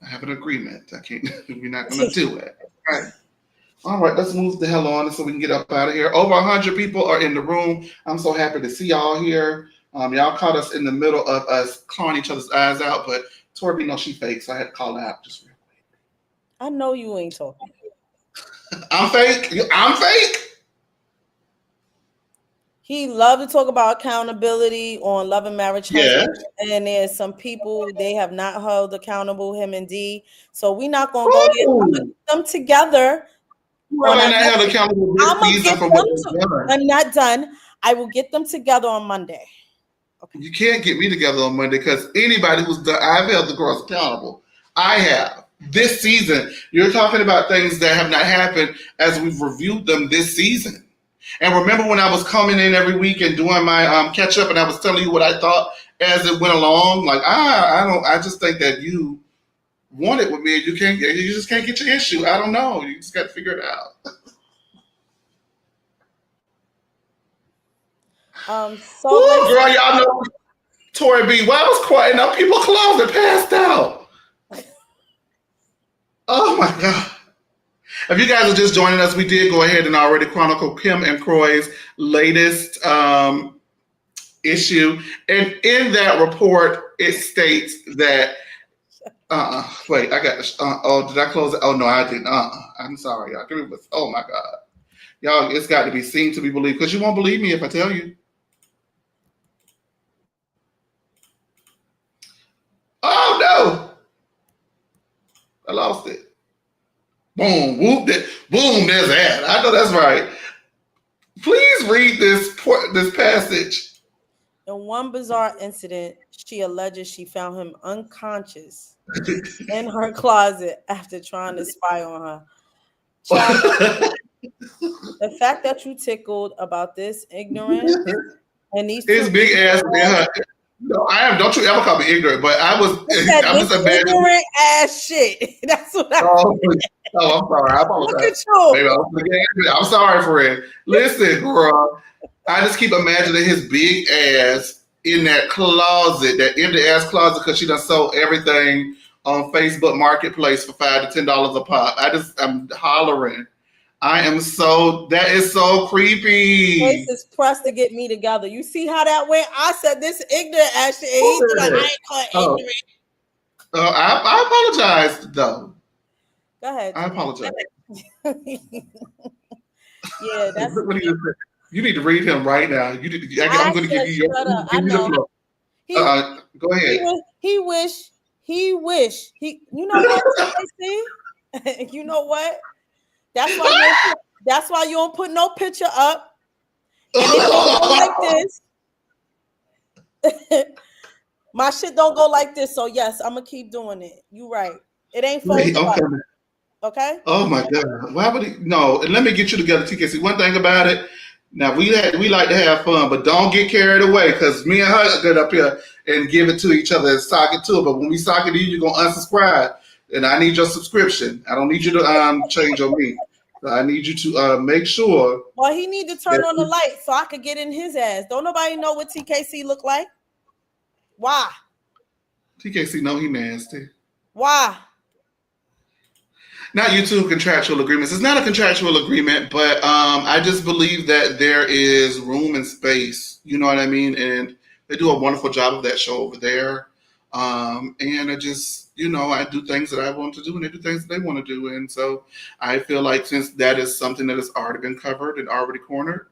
Speaker 1: have an agreement. I can't. We're not going to do it. All right, let's move the hell on so we can get up out of here. Over 100 people are in the room. I'm so happy to see y'all here. Y'all caught us in the middle of us clawing each other's eyes out, but Tori B knows she fake, so I had to call her out just real quick.
Speaker 2: I know you ain't talking.
Speaker 1: I'm fake. I'm fake.
Speaker 2: He loved to talk about accountability on Love and Marriage.
Speaker 1: Yeah.
Speaker 2: And there's some people they have not held accountable, him and D. So we're not going to go there. I'm going to get them together. I'm not done. I will get them together on Monday.
Speaker 1: Okay. You can't get me together on Monday because anybody who's done, I've held the girls accountable. I have. This season, you're talking about things that have not happened as we've reviewed them this season. And remember when I was coming in every week and doing my catch up and I was telling you what I thought as it went along? Like, I just think that you want it with me and you just can't get your issue. I don't know. You just got to figure it out. Girl, y'all know Tori B. Why I was quiet now? People closed and passed out. Oh my God. If you guys are just joining us, we did go ahead and already chronicle Kim and Kroy's latest issue. And in that report, it states that wait, I got this. Did I close it? Oh no, I didn't. I'm sorry, y'all. Oh my God. Y'all, it's got to be seen to be believed because you won't believe me if I tell you. Oh no! I lost it. Boom, whoop, boom, there's that. I know that's right. Please read this passage.
Speaker 2: In one bizarre incident, she alleges she found him unconscious in her closet after trying to spy on her. Child, the fact that you tickled about this ignorance and these
Speaker 1: his big ass. No, I am. Don't you ever call me ignorant? But I'm just imagining
Speaker 2: ignorant ass shit. That's what I.
Speaker 1: I'm sorry. I apologize. I'm sorry, friend. Listen, girl. I just keep imagining his big ass in that closet, that empty ass closet, because she done sold everything on Facebook Marketplace for $5 to $10 a pop. I'm hollering. That is so creepy.
Speaker 2: Chase is pressed to get me together. You see how that went? I said this ignorant ass shit. He's like, I ain't called ignorant.
Speaker 1: I apologize, though.
Speaker 2: Go ahead.
Speaker 1: I apologize.
Speaker 2: Yeah, that's.
Speaker 1: You need to read him right now. I'm going to give you your. Go ahead.
Speaker 2: He wish. You know what? You know what? That's why you don't put no picture up. And it don't go like this. My shit don't go like this. So yes, I'm gonna keep doing it. You right. It ain't photoshopped. Okay.
Speaker 1: Oh my God. Why would he? No. And let me get you together, TKC. One thing about it. Now we like to have fun, but don't get carried away because me and her get up here and give it to each other and sock it to it. But when we sock it to you, you're gonna unsubscribe. And I need your subscription. I don't need you to change on me. I need you to make sure.
Speaker 2: Well, he need to turn on the light so I could get in his ass. Don't nobody know what TKC look like. Why?
Speaker 1: TKC know he nasty.
Speaker 2: Why?
Speaker 1: Not YouTube contractual agreements. It's not a contractual agreement, but I just believe that there is room and space. You know what I mean? And they do a wonderful job of that show over there. And I just, I do things that I want to do and they do things that they want to do. And so I feel like since that is something that has already been covered and already cornered,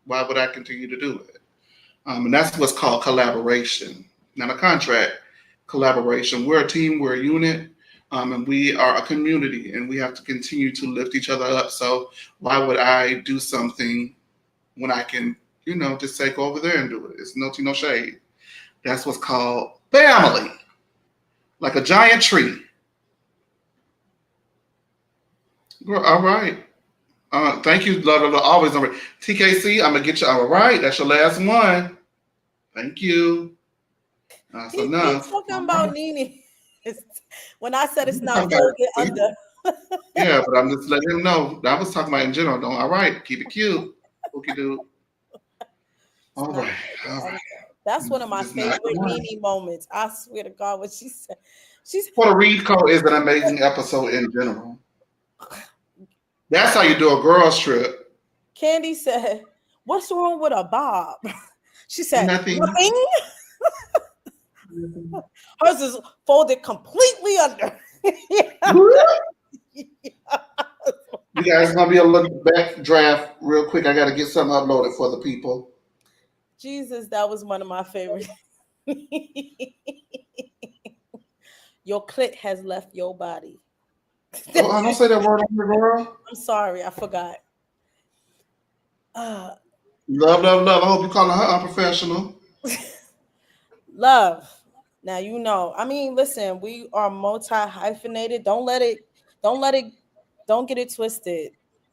Speaker 1: why would I continue to do it? And that's what's called collaboration, not a contract, collaboration. We're a team, we're a unit, and we are a community, and we have to continue to lift each other up. So why would I do something when I can, just say go over there and do it? It's no tea, no shade. That's what's called family, like a giant tree. Girl, all right. Thank you, love, always. TKC, I'm going to get you. All right, that's your last one. Thank you. That's enough.
Speaker 2: He's talking about Nene. When I said it's not folded under.
Speaker 1: Yeah, but I'm just letting him know. I was talking about in general. All right, keep it cute. Okay, dude. All right.
Speaker 2: That's one of my favorite Nene moments. I swear to God, what she said.
Speaker 1: Puerto Rico is an amazing episode in general. That's how you do a girls trip.
Speaker 2: Candy said, "What's wrong with a bob?" She said,
Speaker 1: "Nothing."
Speaker 2: Hers is folded completely under.
Speaker 1: You guys gonna be a little back draft real quick. I gotta get something uploaded for the people.
Speaker 2: Jesus, that was one of my favorites. Your clit has left your body.
Speaker 1: Oh, I don't say that word on the girl.
Speaker 2: I'm sorry, I forgot.
Speaker 1: Love. I hope you calling her unprofessional.
Speaker 2: Love. Now I mean, listen, we are multi-hyphenated. Don't get it twisted.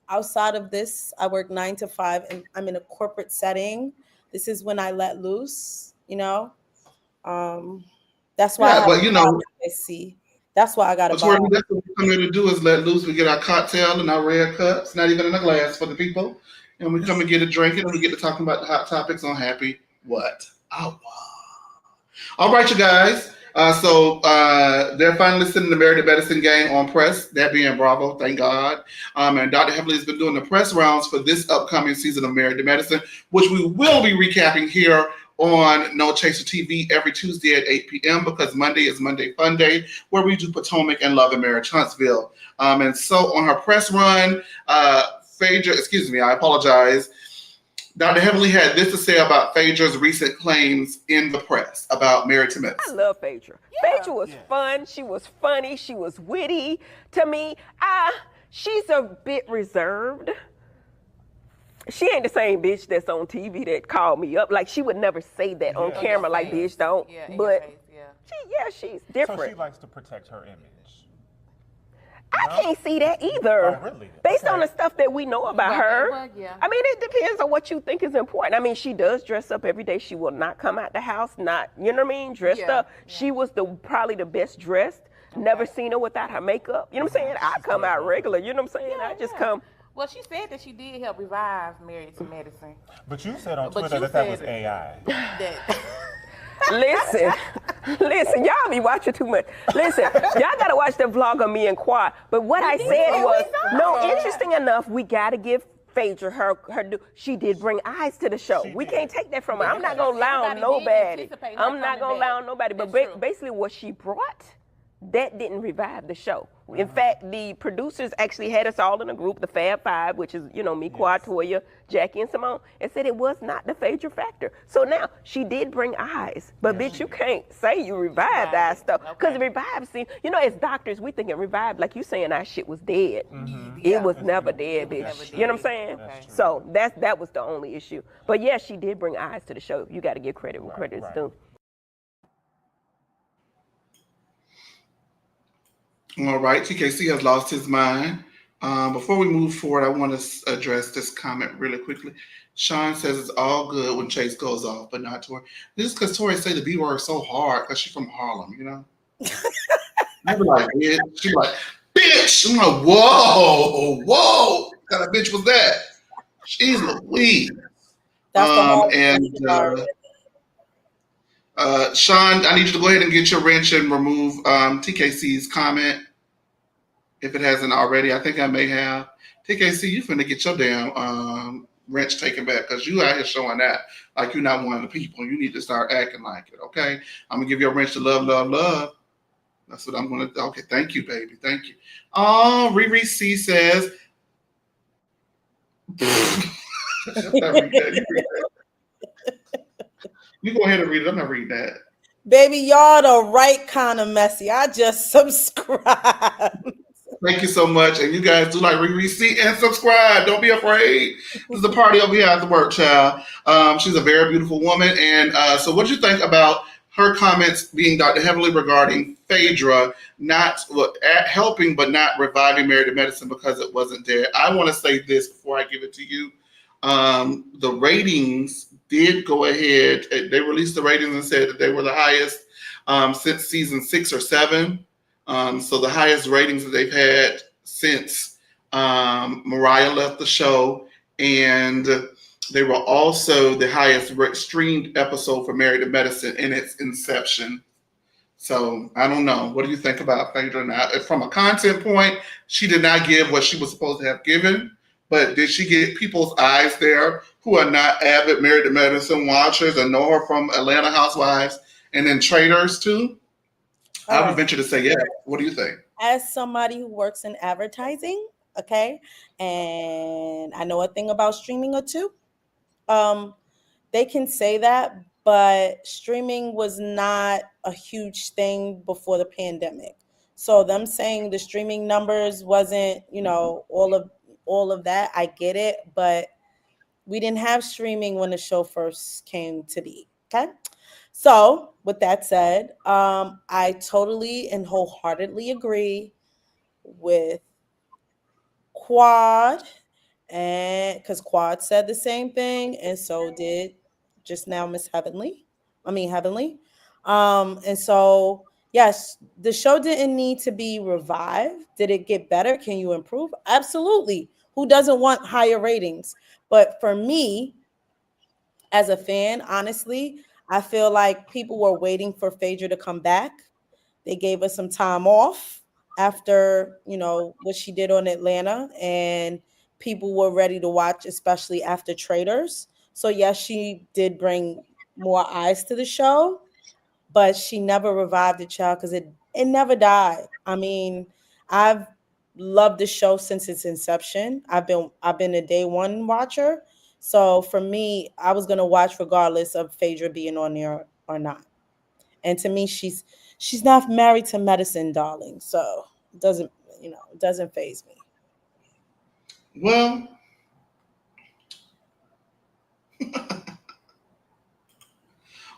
Speaker 2: Outside of this, I work 9 to 5 and I'm in a corporate setting. This is when I let loose, That's why I see. That's why I got to buy.
Speaker 1: That's what we come here to do is let loose. We get our cocktail and our red cups, not even in a glass for the people. And we come and get a drink and we get to talking about the hot topics on Happy What? Oh, wow. All right, you guys. So they're finally sending the Married to Medicine game on press. That being Bravo, thank God. And Dr. Heavenly has been doing the press rounds for this upcoming season of Married to Medicine, which we will be recapping here on No Chaser TV every Tuesday at 8 p.m. because Monday is Monday Fun Day, where we do Potomac and Love and Marriage Huntsville. And so on her press run, Phaedra, I apologize. Dr. Heavenly had this to say about Phaedra's recent claims in the press about Married to Medicine.
Speaker 5: I love Phaedra. Yeah. Phaedra was fun. She was funny. She was witty. To me, she's a bit reserved. She ain't the same bitch that's on TV that called me up. Like, she would never say that on camera like bitch don't. Yeah, but she's different.
Speaker 6: So she likes to protect her image.
Speaker 5: I can't see that either.
Speaker 6: Oh, really?
Speaker 5: Based on the stuff that we know about her. I mean, it depends on what you think is important. I mean, she does dress up every day. She will not come out the house, dressed up. Yeah. She was probably the best dressed. Never seen her without her makeup. You know what I'm saying? I come out regular. You know what I'm saying? I just come.
Speaker 7: Well, she said that she did help revive Married to Medicine.
Speaker 6: But you said on Twitter that was AI.
Speaker 5: Listen, y'all be watching too much. Listen, y'all gotta watch the vlog of me and Quad. But what I said was, interesting enough, we gotta give Phaedra her she did bring eyes to the show. We can't take that from her. I'm not gonna lie on nobody. But basically what she brought, that didn't revive the show. In fact, the producers actually had us all in a group, the Fab Five, which is, me, Quad, Toya, Jackie, and Simone, and said it was not the Phaedra factor. So now, she did bring eyes, but bitch, you can't say you revived our stuff. Because the revive scene, as doctors, we thinking revived, like you saying our shit was dead. Mm-hmm. It was never dead, bitch. You know what I'm saying? So that was the only issue. But yeah, she did bring eyes to the show. You got to give credit where credit is due.
Speaker 1: All right, TKC has lost his mind. Before we move forward, I want to address this comment really quickly. Sean says it's all good when Chase goes off, but not Tori. This is because Tori say the B word so hard because she's from Harlem, I be like, bitch. She like, bitch. I'm like, whoa. What kind of bitch was that? She's Louise. Sean, I need you to go ahead and get your wrench and remove TKC's comment. If it hasn't already, I think I may have. TKC, you finna get your damn wrench taken back because you out here showing that like you're not one of the people. You need to start acting like it, okay? I'm going to give you a wrench to love, love, love. That's what I'm going to do. Okay, thank you, baby. Thank you. Oh, Riri C says, just not read that. You read that. You go ahead and read it. I'm not reading that.
Speaker 2: Baby, y'all the right kind of messy. I just subscribe.
Speaker 1: Thank you so much. And you guys do like Riri C and subscribe. Don't be afraid. This is a party over here at the work, child. She's a very beautiful woman. And so what do you think about her comments being heavily regarding Phaedra not helping but not reviving Married to Medicine because it wasn't there? I want to say this before I give it to you. The ratings did go ahead. They released the ratings and said that they were the highest since season 6 or 7. So the highest ratings that they've had since Mariah left the show, and they were also the highest streamed episode for Married to Medicine in its inception. So I don't know. What do you think about Phaedra? Now, from a content point, she did not give what she was supposed to have given, but did she get people's eyes there who are not avid Married to Medicine watchers and know her from Atlanta Housewives and then Traders too? I would venture to say yes. What do you think?
Speaker 2: As somebody who works in advertising, okay, and I know a thing about streaming or two, they can say that, but streaming was not a huge thing before the pandemic. So them saying the streaming numbers wasn't, all of that, I get it, but we didn't have streaming when the show first came to be, okay? So with that said, I totally and wholeheartedly agree with Quad, and because Quad said the same thing, and so did just now Miss Heavenly. And so yes, the show didn't need to be revived. Did it get better? Can you improve? Absolutely. Who doesn't want higher ratings? But for me, as a fan, honestly, I feel like people were waiting for Phaedra to come back. They gave us some time off after, what she did on Atlanta, and people were ready to watch, especially after Traders. So yes, she did bring more eyes to the show, but she never revived the child because it never died. I mean, I've loved the show since its inception. I've been a day one watcher. So for me, I was gonna watch regardless of Phaedra being on there or not. And to me, she's not married to medicine, darling. So it doesn't faze me.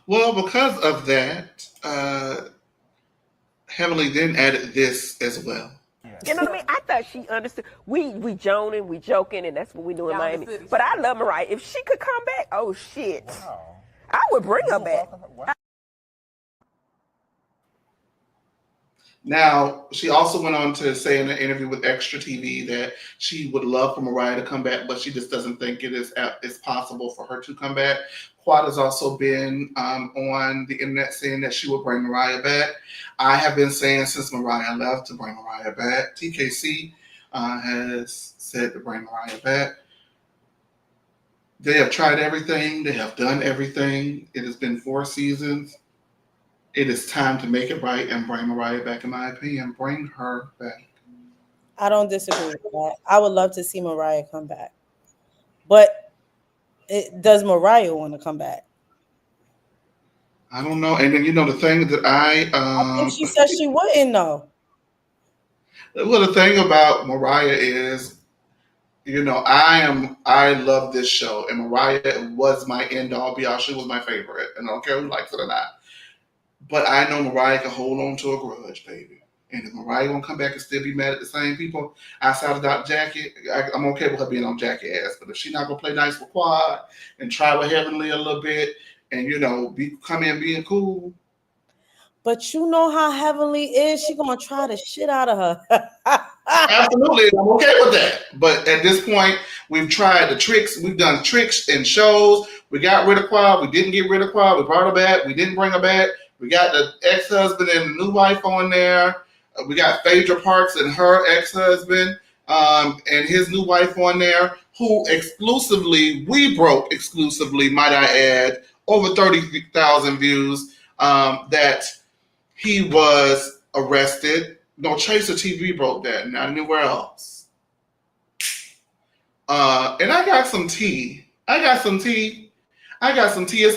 Speaker 1: Well, because of that, Heavenly then added this as well.
Speaker 5: You know what I mean? I thought she understood. We joning, we joking, and that's what we do in Miami. But I love Mariah. If she could come back, oh shit, wow. I would bring her back.
Speaker 1: Now, she also went on to say in an interview with Extra TV that she would love for Mariah to come back, but she just doesn't think it's possible for her to come back. Quad has also been on the internet saying that she will bring Mariah back. I have been saying since Mariah left to bring Mariah back. TKC has said to bring Mariah back. They have tried everything. They have done everything. It has been 4 seasons. It is time to make it right and bring Mariah back, in my opinion. Bring her back.
Speaker 2: I don't disagree with that. I would love to see Mariah come back. But does Mariah want to come back?
Speaker 1: I don't know. And then, the thing that
Speaker 2: I think she said she wouldn't, though.
Speaker 1: Well, the thing about Mariah is, I love this show. And Mariah was my end all be all. She was my favorite. And I don't care who likes it or not. But I know Mariah can hold on to a grudge, baby. And if Mariah won't come back and still be mad at the same people outside of Dr. Jackie, I'm okay with her being on Jackie ass. But if she's not going to play nice with Quad and try with Heavenly a little bit and, come in being cool.
Speaker 2: But you know how Heavenly is. She's going to try the shit out of her.
Speaker 1: Absolutely. I'm okay with that. But at this point, we've tried the tricks. We've done tricks in shows. We got rid of Quad. We didn't get rid of Quad. We brought her back. We didn't bring her back. We got the ex-husband and the new wife on there. We got Phaedra Parks and her ex-husband and his new wife on there. who we broke exclusively, might I add, over 30,000 views, that he was arrested. No, Chase or TV broke that, not anywhere else. And I got some tea. It's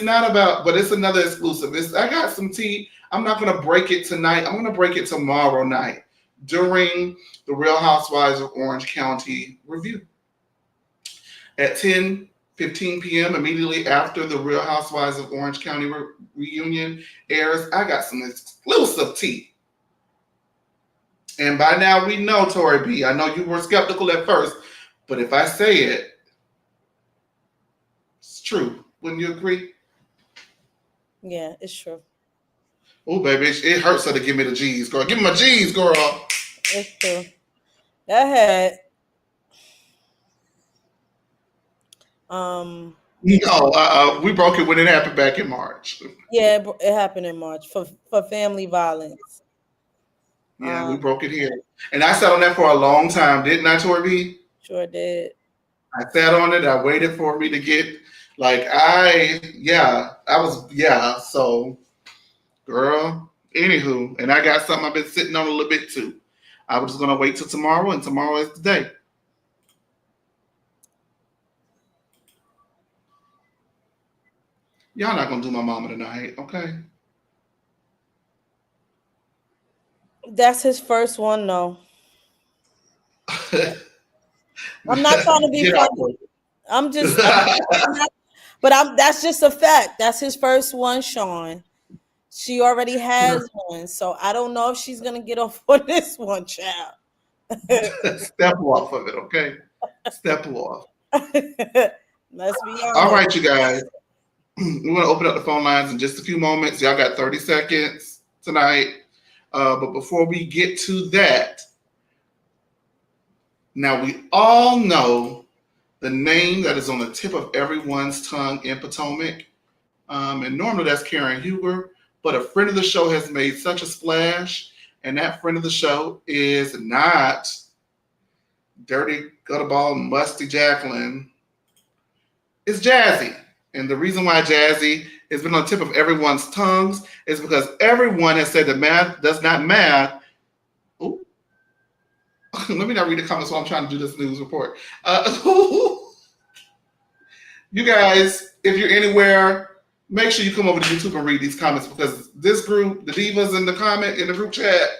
Speaker 1: not about, but it's another exclusive. I got some tea. I'm not going to break it tonight. I'm going to break it tomorrow night during the Real Housewives of Orange County review. At 10:15 p.m., immediately after the Real Housewives of Orange County reunion airs, I got some exclusive tea. And by now we know, Tori B, I know you were skeptical at first, but if I say it, it's true. Wouldn't you agree?
Speaker 2: Yeah, it's true.
Speaker 1: Oh, baby, it hurts her to give me the G's, girl. Give me my G's, girl.
Speaker 2: It's true. Go ahead.
Speaker 1: No, we broke it when it happened back in March.
Speaker 2: Yeah, it happened in March for family violence.
Speaker 1: Yeah, we broke it here. And I sat on that for a long time, didn't I, Tori B?
Speaker 2: Sure did.
Speaker 1: I sat on it. I waited for me to get, so, girl, anywho, and I got something I've been sitting on a little bit too. I was just going to wait till tomorrow, and tomorrow is the day. Y'all not going to do my mama tonight, okay?
Speaker 2: That's his first one, though. I'm not trying to be funny. That's just a fact. That's his first one, Sean. She already has one, so I don't know if she's gonna get off on this one, child.
Speaker 1: Step off of it, okay? Step off.
Speaker 2: Let's be honest.
Speaker 1: All right, you guys. We're gonna open up the phone lines in just a few moments. Y'all got 30 seconds tonight. But before we get to that, now we all know the name that is on the tip of everyone's tongue in Potomac. And normally that's Karen Huger, but a friend of the show has made such a splash, and that friend of the show is not Dirty Gutterball Musty Jacqueline. It's Jazzy. And the reason why Jazzy has been on the tip of everyone's tongues is because everyone has said that math does not math. Ooh. Let me not read the comments while I'm trying to do this news report. You guys, if you're anywhere, make sure you come over to YouTube and read these comments, because this group, the divas in the group chat,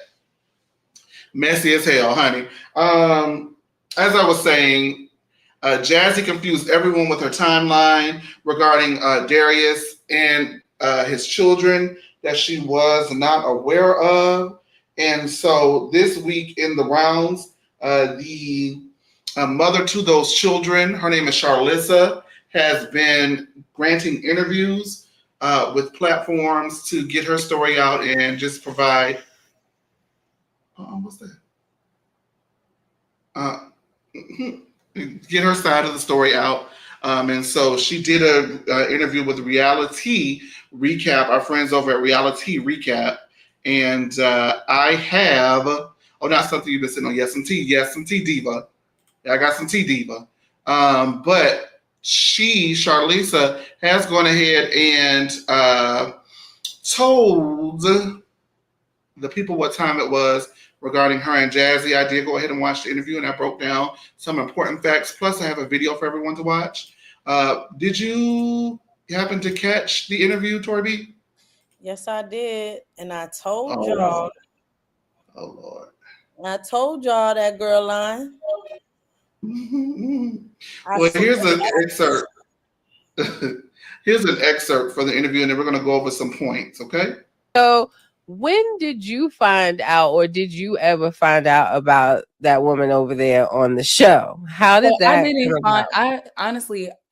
Speaker 1: messy as hell, honey. As I was saying, Jazzy confused everyone with her timeline regarding Darius and his children that she was not aware of. And so this week in the rounds, the mother to those children, her name is Charlysa, has been granting interviews with platforms to get her story out and just provide. What's that? Get her side of the story out. And so she did an interview with Reality Recap, our friends over at Reality Recap. And I have, not something you've been sitting on. Yes, some tea diva. Yeah, I got some tea diva. But Charlysa, has gone ahead and told the people what time it was regarding her and Jazzy. I did go ahead and watch the interview, and I broke down some important facts. Plus, I have a video for everyone to watch. Did you happen to catch the interview, Tori B?
Speaker 2: Yes, I did. And I told y'all.
Speaker 1: Oh, Lord.
Speaker 2: I told y'all that girl line.
Speaker 1: Well, here's an excerpt. Here's an excerpt for the interview, and then we're going to go over some points, okay?
Speaker 8: So when did you find out, or did you ever find out about that woman over there on the show? How did that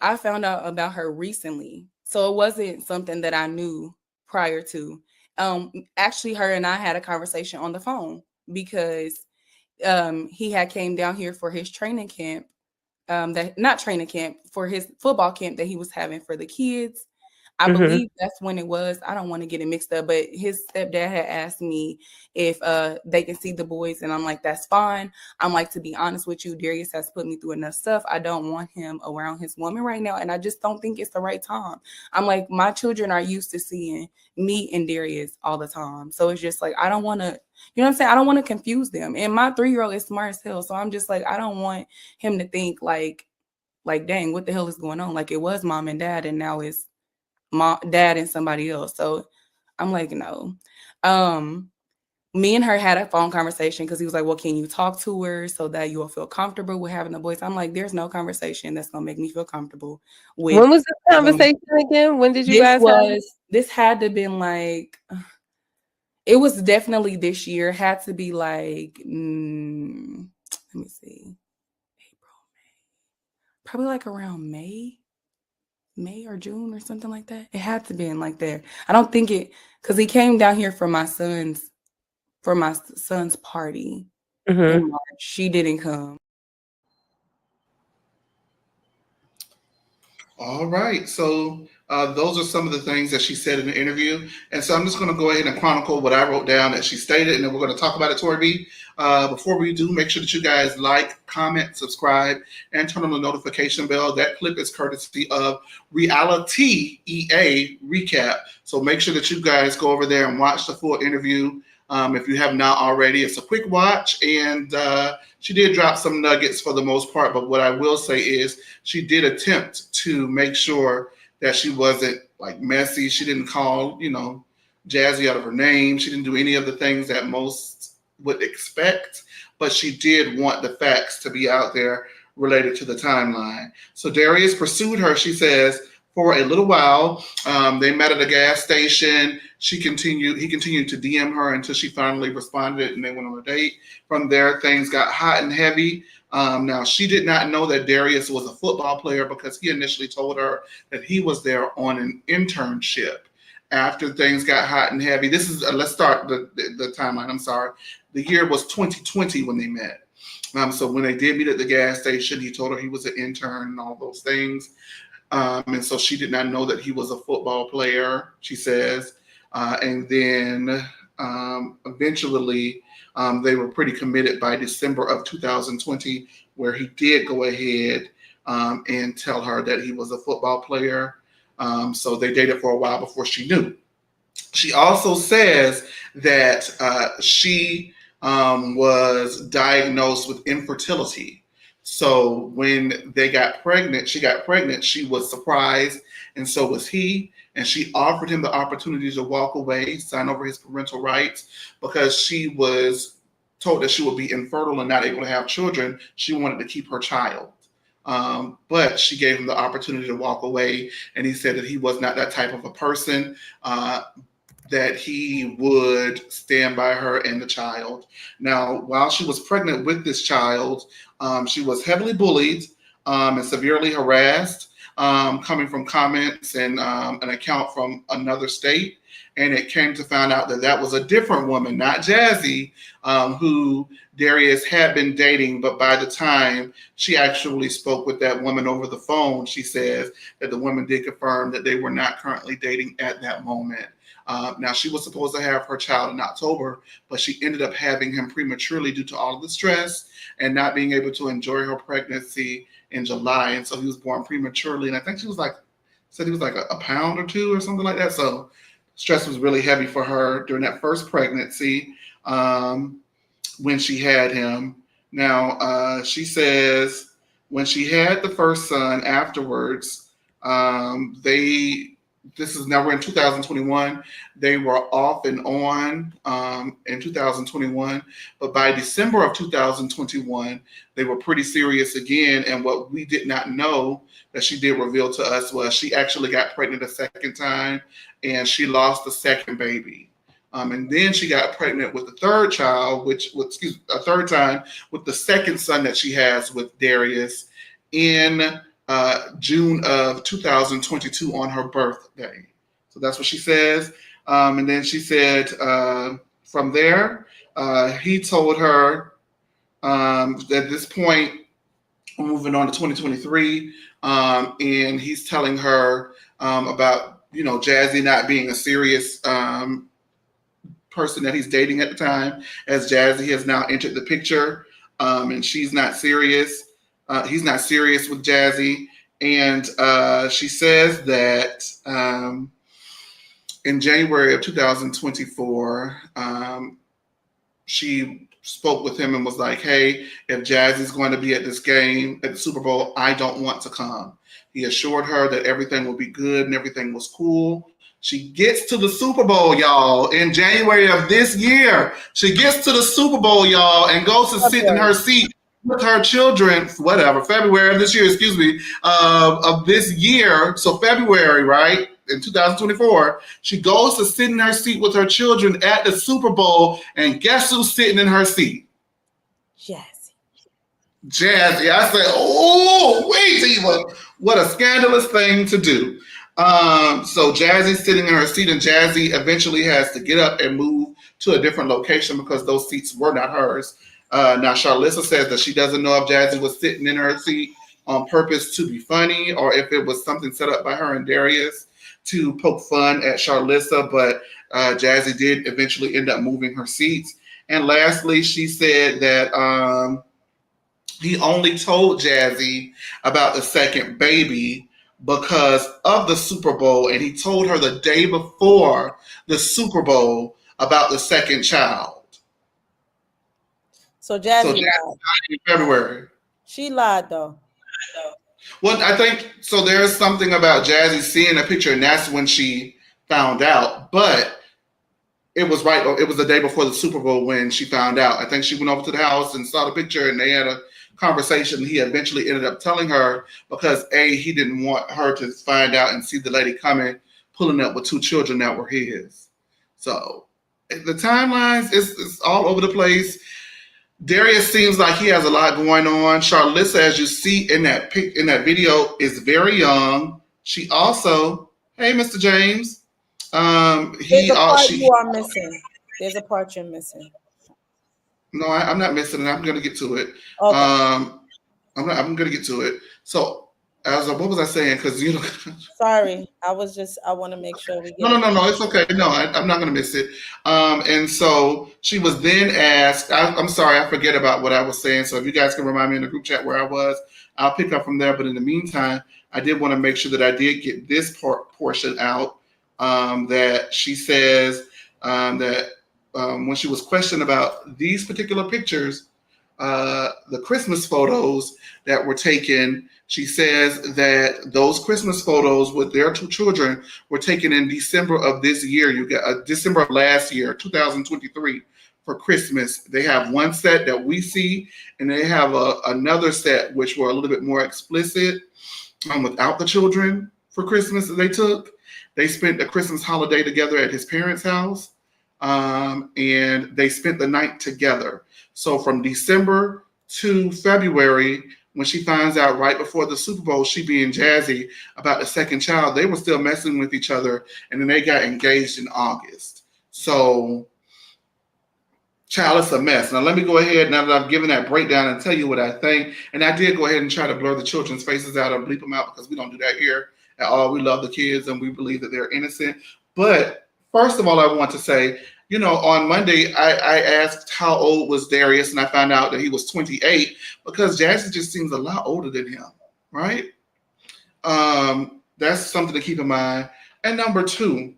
Speaker 9: I found out about her recently. So it wasn't something that I knew prior to. Actually, her and I had a conversation on the phone because he had came down here for his training camp, for his football camp that he was having for the kids. I believe that's when it was. I don't want to get it mixed up, but his stepdad had asked me if they can see the boys, and I'm like, that's fine. I'm like, to be honest with you, Darius has put me through enough stuff. I don't want him around his woman right now, and I just don't think it's the right time. I'm like, my children are used to seeing me and Darius all the time, so it's just like I don't want to, you know what I'm saying? I don't want to confuse them, and my 3-year-old is smart as hell, so I'm just like, I don't want him to think like, dang, what the hell is going on? Like it was mom and dad, and now it's mom, dad, and somebody else. So I'm like, no. Me and her had a phone conversation because he was like, well, can you talk to her so that you'll feel comfortable with having the boys? I'm like, there's no conversation that's gonna make me feel comfortable with.
Speaker 8: When was this conversation again? When did you guys have it?
Speaker 9: This had to have been like, it was definitely this year. Had to be like, let me see, April, May, probably like around May or June or something like that. It had to be in like there. I don't think it, because he came down here for my son's party in March. She didn't come.
Speaker 1: All right. So those are some of the things that she said in the interview. And so I'm just going to go ahead and chronicle what I wrote down that she stated, and then we're going to talk about it, Tori B. Before we do, make sure that you guys like, comment, subscribe, and turn on the notification bell. That clip is courtesy of Reality EA Recap. So make sure that you guys go over there and watch the full interview. If you have not already, it's a quick watch, and she did drop some nuggets for the most part. But what I will say is she did attempt to make sure that she wasn't like messy. She didn't call, Jazzy out of her name. She didn't do any of the things that most would expect, but she did want the facts to be out there related to the timeline. So Darius pursued her, she says, for a little while. They met at a gas station. He continued to DM her until she finally responded, and they went on a date. From there, things got hot and heavy. Now, she did not know that Darius was a football player because he initially told her that he was there on an internship. After things got hot and heavy, this is let's start the timeline. I'm sorry. The year was 2020 when they met. So when they did meet at the gas station, he told her he was an intern and all those things. And so she did not know that he was a football player, she says. And then eventually they were pretty committed by December of 2020, where he did go ahead and tell her that he was a football player. So they dated for a while before she knew. She also says that she was diagnosed with infertility. So when she got pregnant, she was surprised, and so was he. And she offered him the opportunity to walk away, sign over his parental rights, because she was told that she would be infertile and not able to have children. She wanted to keep her child. But she gave him the opportunity to walk away, and he said that he was not that type of a person, that he would stand by her and the child. Now, while she was pregnant with this child, she was heavily bullied and severely harassed, coming from comments and an account from another state. And it came to find out that that was a different woman, not Jazzy, who Darius had been dating. But by the time she actually spoke with that woman over the phone, she says that the woman did confirm that they were not currently dating at that moment. Now, she was supposed to have her child in October, but she ended up having him prematurely due to all of the stress and not being able to enjoy her pregnancy in July. And so he was born prematurely. And I think said he was like a pound or two or something like that. So stress was really heavy for her during that first pregnancy when she had him. Now, she says when she had the first son afterwards, this is now we're in 2021. They were off and on in 2021, but by December of 2021, they were pretty serious again. And what we did not know that she did reveal to us was she actually got pregnant a second time, and she lost the second baby. And then she got pregnant with the third child, a third time with the second son that she has with Darius in June of 2022 on her birthday. So that's what she says. And then she said from there, he told her at this point, moving on to 2023, and he's telling her about Jazzy not being a serious person that he's dating at the time, as Jazzy has now entered the picture, and she's not serious. He's not serious with Jazzy, and she says that in January of 2024, she spoke with him and was like, "Hey, if Jazzy's going to be at this game at the Super Bowl, I don't want to come." He assured her that everything will be good and everything was cool. She gets to the Super Bowl, y'all, in January of this year. She gets to the Super Bowl, y'all, and goes to sit in her seat with her children, February of this year, of this year. So February, right, in 2024, she goes to sit in her seat with her children at the Super Bowl, and guess who's sitting in her seat? Jazzy. I said, oh, wait, Eva, what a scandalous thing to do. So Jazzy's sitting in her seat, and Jazzy eventually has to get up and move to a different location because those seats were not hers. Now, Charlysa says that she doesn't know if Jazzy was sitting in her seat on purpose to be funny or if it was something set up by her and Darius to poke fun at Charlysa, but Jazzy did eventually end up moving her seats. And lastly, she said that he only told Jazzy about the second baby because of the Super Bowl, and he told her the day before the Super Bowl about the second child.
Speaker 2: So Jazzy lied
Speaker 1: in February.
Speaker 2: She lied though.
Speaker 1: Well, I think so. There's something about Jazzy seeing a picture, and that's when she found out. But it was right. It was the day before the Super Bowl when she found out. I think she went over to the house and saw the picture, and they had a conversation. He eventually ended up telling her because he didn't want her to find out and see the lady coming, pulling up with two children that were his. So the timelines is all over the place. Darius seems like he has a lot going on. Charlysa, as you see in that video, is very young. She also, hey, Mr. James.
Speaker 2: There's a part you are missing. There's a part you're missing.
Speaker 1: No, I'm not missing it. I'm going to get to it.
Speaker 2: Okay.
Speaker 1: I'm going to get to it. So, what was I saying? Because
Speaker 2: Sorry, I want to make sure we get.
Speaker 1: No. It's okay. No, I'm not going to miss it. And so she was then asked. I'm sorry, I forget about what I was saying. So if you guys can remind me in the group chat where I was, I'll pick up from there. But in the meantime, I did want to make sure that I did get this portion out. That she says that when she was questioned about these particular pictures, the Christmas photos that were taken, she says that those Christmas photos with their two children were taken in December of this year. You got December of last year, 2023, for Christmas. They have one set that we see, and they have another set which were a little bit more explicit without the children for Christmas that they took. They spent the Christmas holiday together at his parents' house, and they spent the night together. So from December to February, when she finds out right before the Super Bowl, she being Jazzy, about the second child, they were still messing with each other, and then they got engaged in August. So, child, it's a mess. Now, let me go ahead, now that I've given that breakdown, and tell you what I think. And I did go ahead and try to blur the children's faces out or bleep them out because we don't do that here at all. We love the kids, and we believe that they're innocent. But first of all, I want to say, on Monday, I asked how old was Darius, and I found out that he was 28 because Jassi just seems a lot older than him, right? That's something to keep in mind. And number two,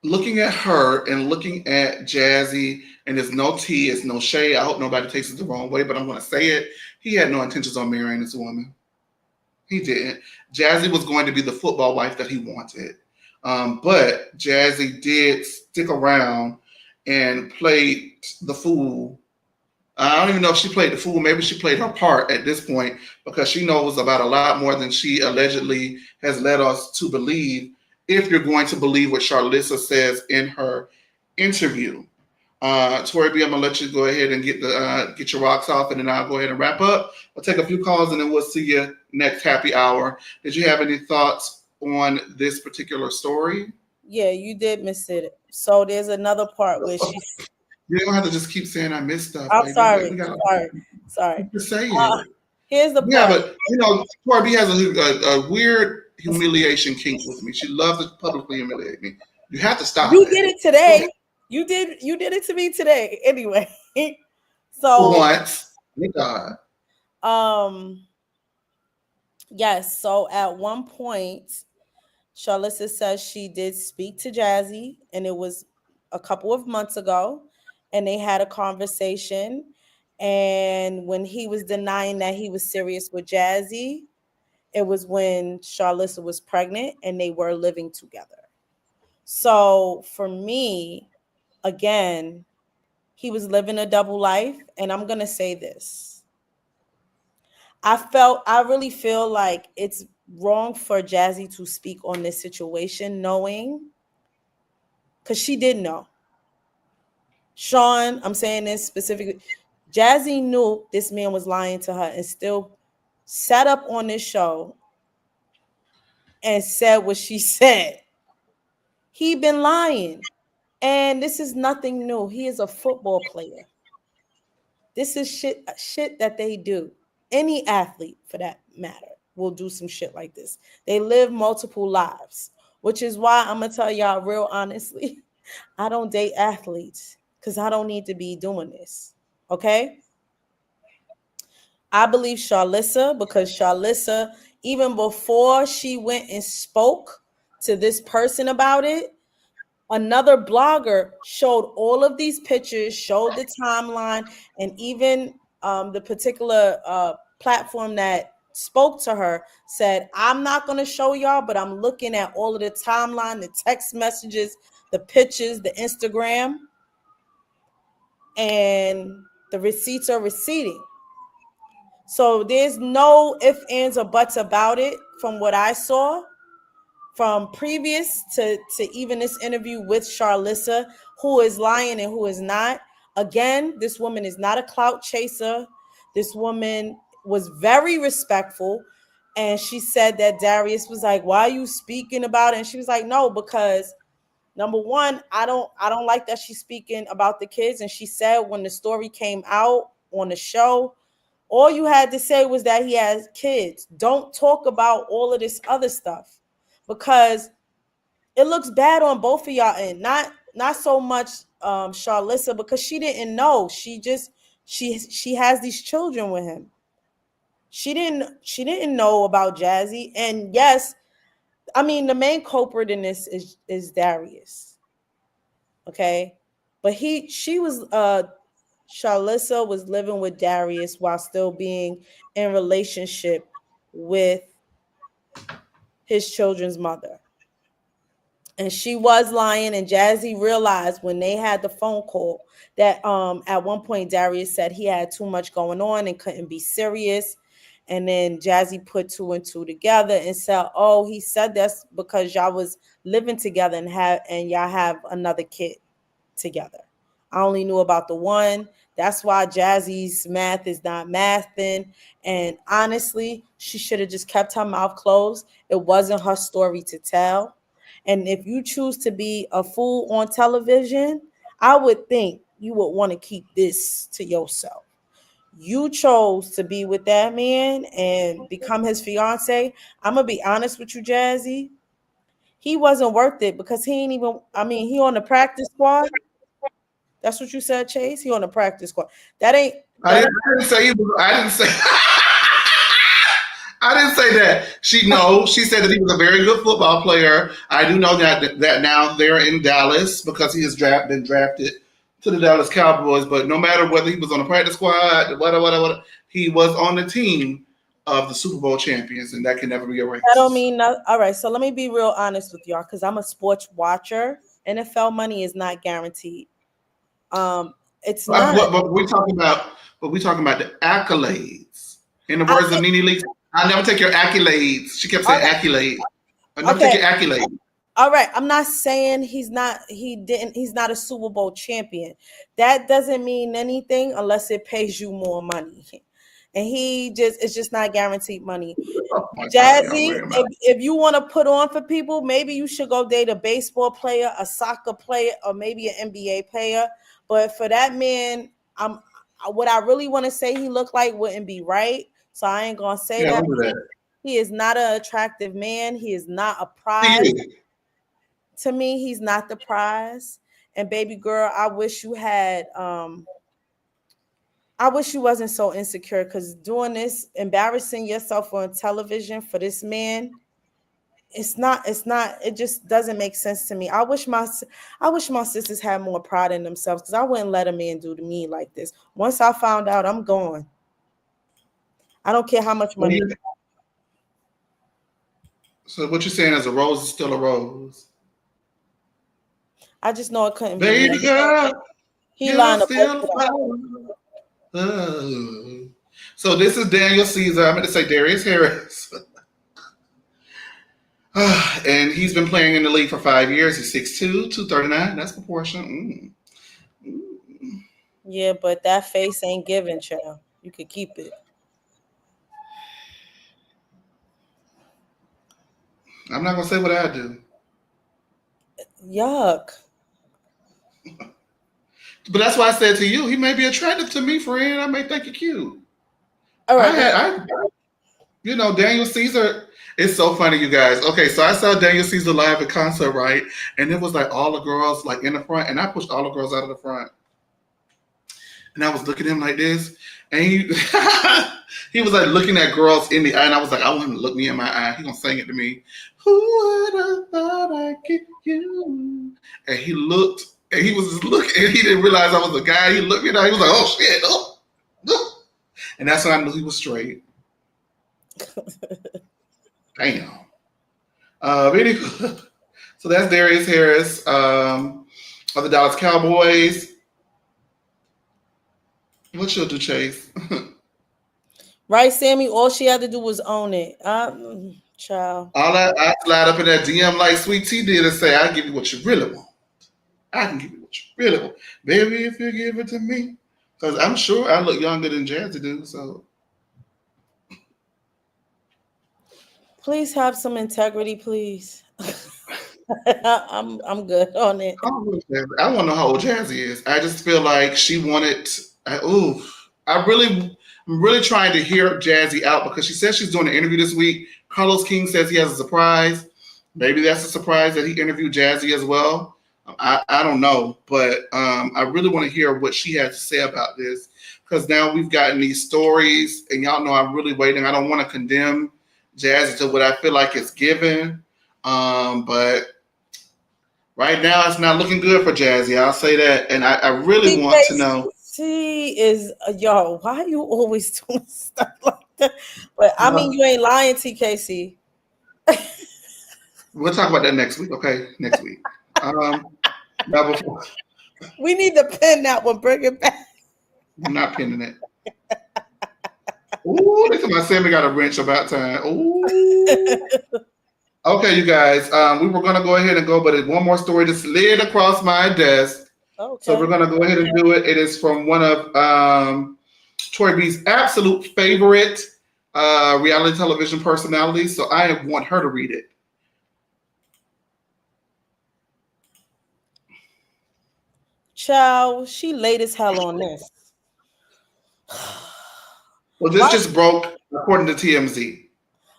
Speaker 1: looking at her and looking at Jazzy, and there's no tea, it's no shade. I hope nobody takes it the wrong way, but I'm going to say it. He had no intentions on marrying this woman. He didn't. Jazzy was going to be the football wife that he wanted. But Jazzy did stick around and played the fool. I don't even know if she played the fool. Maybe she played her part at this point because she knows about a lot more than she allegedly has led us to believe, if you're going to believe what Charlysa says in her interview. Tori B, I'm going to let you go ahead and get your rocks off, and then I'll go ahead and wrap up. I'll take a few calls, and then we'll see you next happy hour. Did you have any thoughts on this particular story?
Speaker 2: Yeah, you did miss it. So there's another part where she's.
Speaker 1: You don't have to just keep saying I missed stuff.
Speaker 2: I'm sorry. Sorry.
Speaker 1: Just say it.
Speaker 2: Here's the part.
Speaker 1: Tori B has a weird humiliation kink with me. She loves to publicly humiliate me. You have to stop.
Speaker 2: You did it today. You did it to me today. Anyway. So
Speaker 1: once. Thank God.
Speaker 2: Yes. So at one point, Charlysa says she did speak to Jazzy, and it was a couple of months ago, and they had a conversation. And when he was denying that he was serious with Jazzy, it was when Charlysa was pregnant and they were living together. So for me, again, he was living a double life. And I'm going to say this. I really feel like it's wrong for Jazzy to speak on this situation, knowing, because she did know. Sean, I'm saying this specifically, Jazzy knew this man was lying to her and still sat up on this show and said what she said. He been lying. And this is nothing new. He is a football player. This is shit that they do. Any athlete, for that matter, will do some shit like this. They live multiple lives, which is why I'm going to tell y'all real honestly, I don't date athletes because I don't need to be doing this. Okay? I believe Charlysa, because Charlysa, even before she went and spoke to this person about it, another blogger showed all of these pictures, showed the timeline, and even the particular platform that spoke to her said, I'm not going to show y'all, but I'm looking at all of the timeline, the text messages, the pictures, the Instagram, and the receipts are receipting. So there's no ifs, ands, or buts about it from what I saw. From previous to even this interview with Charlysa, who is lying and who is not. Again, this woman is not a clout chaser. This woman was very respectful. And she said that Darius was like, why are you speaking about it? And she was like, no, because number one, I don't like that she's speaking about the kids. And she said when the story came out on the show, all you had to say was that he has kids. Don't talk about all of this other stuff. Because it looks bad on both of y'all, and not so much Charlysa, because she didn't know. She has these children with him. She didn't know about Jazzy. And yes, I mean the main culprit in this is Darius. Okay, but Charlysa was living with Darius while still being in relationship with his children's mother. And she was lying, and Jazzy realized when they had the phone call that at one point Darius said he had too much going on and couldn't be serious. And then Jazzy put two and two together and said, oh, he said that's because y'all was living together and y'all have another kid together. I only knew about the one. That's why Jazzy's math is not mathing. And honestly, she should have just kept her mouth closed. It wasn't her story to tell. And if you choose to be a fool on television, I would think you would want to keep this to yourself. You chose to be with that man and become his fiance. I'm going to be honest with you, Jazzy. He wasn't worth it because he ain't even, he on the practice squad. That's what you said, Chase? He on the practice squad. I didn't
Speaker 1: say I didn't say that. She said that he was a very good football player. I do know that now they're in Dallas because he has been drafted to the Dallas Cowboys. But no matter whether he was on the practice squad, whatever, he was on the team of the Super Bowl champions, and that can never be erased.
Speaker 2: I don't mean that. All right, so let me be real honest with y'all, because I'm a sports watcher. NFL money is not guaranteed. It's not.
Speaker 1: But we're talking about the accolades. In the words of Nene Leakes, I'll never take your accolades. She kept saying accolades. I'll never take your accolades.
Speaker 2: All right. I'm not saying he's not a Super Bowl champion. That doesn't mean anything unless it pays you more money. And it's just not guaranteed money. Jazzy, if you want to put on for people, maybe you should go date a baseball player, a soccer player, or maybe an NBA player. But for that man, what I really want to say he looked like wouldn't be right. So I ain't gonna say that. He is not an attractive man. He is not a prize. To me, he's not the prize. And baby girl, I wish you had I wish you wasn't so insecure, because doing this, embarrassing yourself on television for this man, it just doesn't make sense to me. I wish my sisters had more pride in themselves, because I wouldn't let a man do to me like this. Once I found out, I'm gone. I don't care how much money.
Speaker 1: So what you're saying is a rose is still a rose.
Speaker 2: I just know it couldn't be.
Speaker 1: Baby girl,
Speaker 2: he lined up.
Speaker 1: So this is Daniel Caesar. I'm going to say Darius Harris. And he's been playing in the league for 5 years. He's 6'2", 239. That's proportion.
Speaker 2: Yeah, but that face ain't giving, child. You could keep it.
Speaker 1: I'm not going to say what I do.
Speaker 2: Yuck.
Speaker 1: But that's why I said to you, he may be attractive to me, friend. I may think you're cute.
Speaker 2: All right.
Speaker 1: Daniel Caesar. It's so funny, you guys. Okay, so I saw Daniel Caesar live at concert, right? And it was like all the girls like in the front, and I pushed all the girls out of the front. And I was looking at him like this, and he he was like looking at girls in the eye, and I was like, I want him to look me in my eye. He gonna sing it to me. Who would have thought I'd get you? And he looked. And he was just looking, and he didn't realize I was a guy. He looked me down. He was like, "Oh shit!" Oh. And that's when I knew he was straight. Damn. Anyway, so that's Darius Harris of the Dallas Cowboys. What she'll do, Chase?
Speaker 2: Right, Sammy. All she had to do was own it. Child.
Speaker 1: All that I slide up in that DM like Sweet Tea did and say, "I'll give you what you really want. I can give you what you really want, baby, if you give it to me." Because I'm sure I look younger than Jazzy do. So
Speaker 2: please have some integrity, please. I'm good on it.
Speaker 1: I want to know how old Jazzy is. I just feel like she wanted. I'm really trying to hear Jazzy out, because she says she's doing an interview this week. Carlos King says he has a surprise. Maybe that's a surprise that he interviewed Jazzy as well. I don't know, but I really want to hear what she has to say about this, because now we've gotten these stories, and y'all know I'm really waiting. I don't want to condemn Jazzy to what I feel like it's given, but right now it's not looking good for Jazzy. I'll say that, and I really want to know.
Speaker 2: She is, yo, why are you always doing stuff like that? But I mean, you ain't lying, TKC.
Speaker 1: We'll talk about that next week, okay? Next week.
Speaker 2: We need to pin that one. Bring it back.
Speaker 1: I'm not pinning it. Ooh, look at my Sammy got a wrench about time. Ooh. Okay, you guys. We were gonna go ahead and go, but one more story just slid across my desk. Okay. So we're gonna go ahead and do it. It is from one of Tori B's absolute favorite reality television personalities. So I want her to read it.
Speaker 2: Child, she late as hell on this.
Speaker 1: Well, this just broke according to TMZ.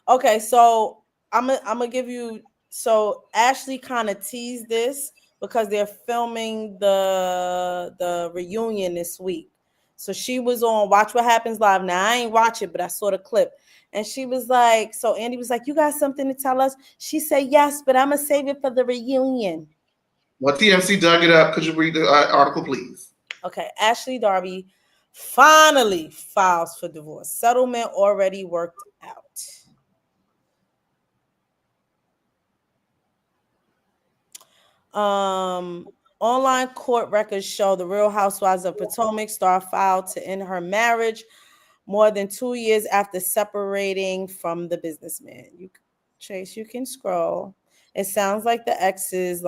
Speaker 2: Okay, so I'm gonna give you. So Ashley kind of teased this because they're filming the reunion this week. So she was on Watch What Happens Live. Now I ain't watch it, but I saw the clip, and she was like, so Andy was like, "You got something to tell us?" She said, "Yes, but I'm gonna save it for the reunion."
Speaker 1: Well, TMZ dug it up. Could you read the article, please?
Speaker 2: Okay. Ashley Darby finally files for divorce. Settlement already worked out. Online court records show the Real Housewives of Potomac star filed to end her marriage more than 2 years after separating from the businessman. Chase, you can scroll. It sounds like the ex's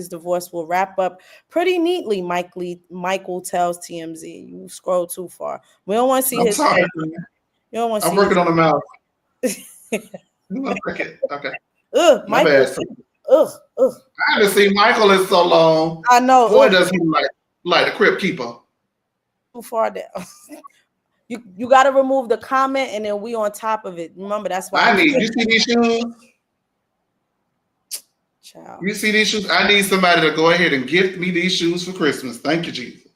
Speaker 2: divorce will wrap up pretty neatly, Michael tells TMZ. You scroll too far. We don't want to see his face. You don't want to see.
Speaker 1: I'm working on the mouth. 1 second. Okay.
Speaker 2: Michael.
Speaker 1: I haven't seen Michael in so long.
Speaker 2: I know.
Speaker 1: Boy, does he like the Crypt Keeper.
Speaker 2: Too far down. You got to remove the comment, and then we on top of it. Remember, that's why
Speaker 1: you see these shoes?
Speaker 2: Child.
Speaker 1: You see these shoes? I need somebody to go ahead and gift me these shoes for Christmas. Thank you, Jesus.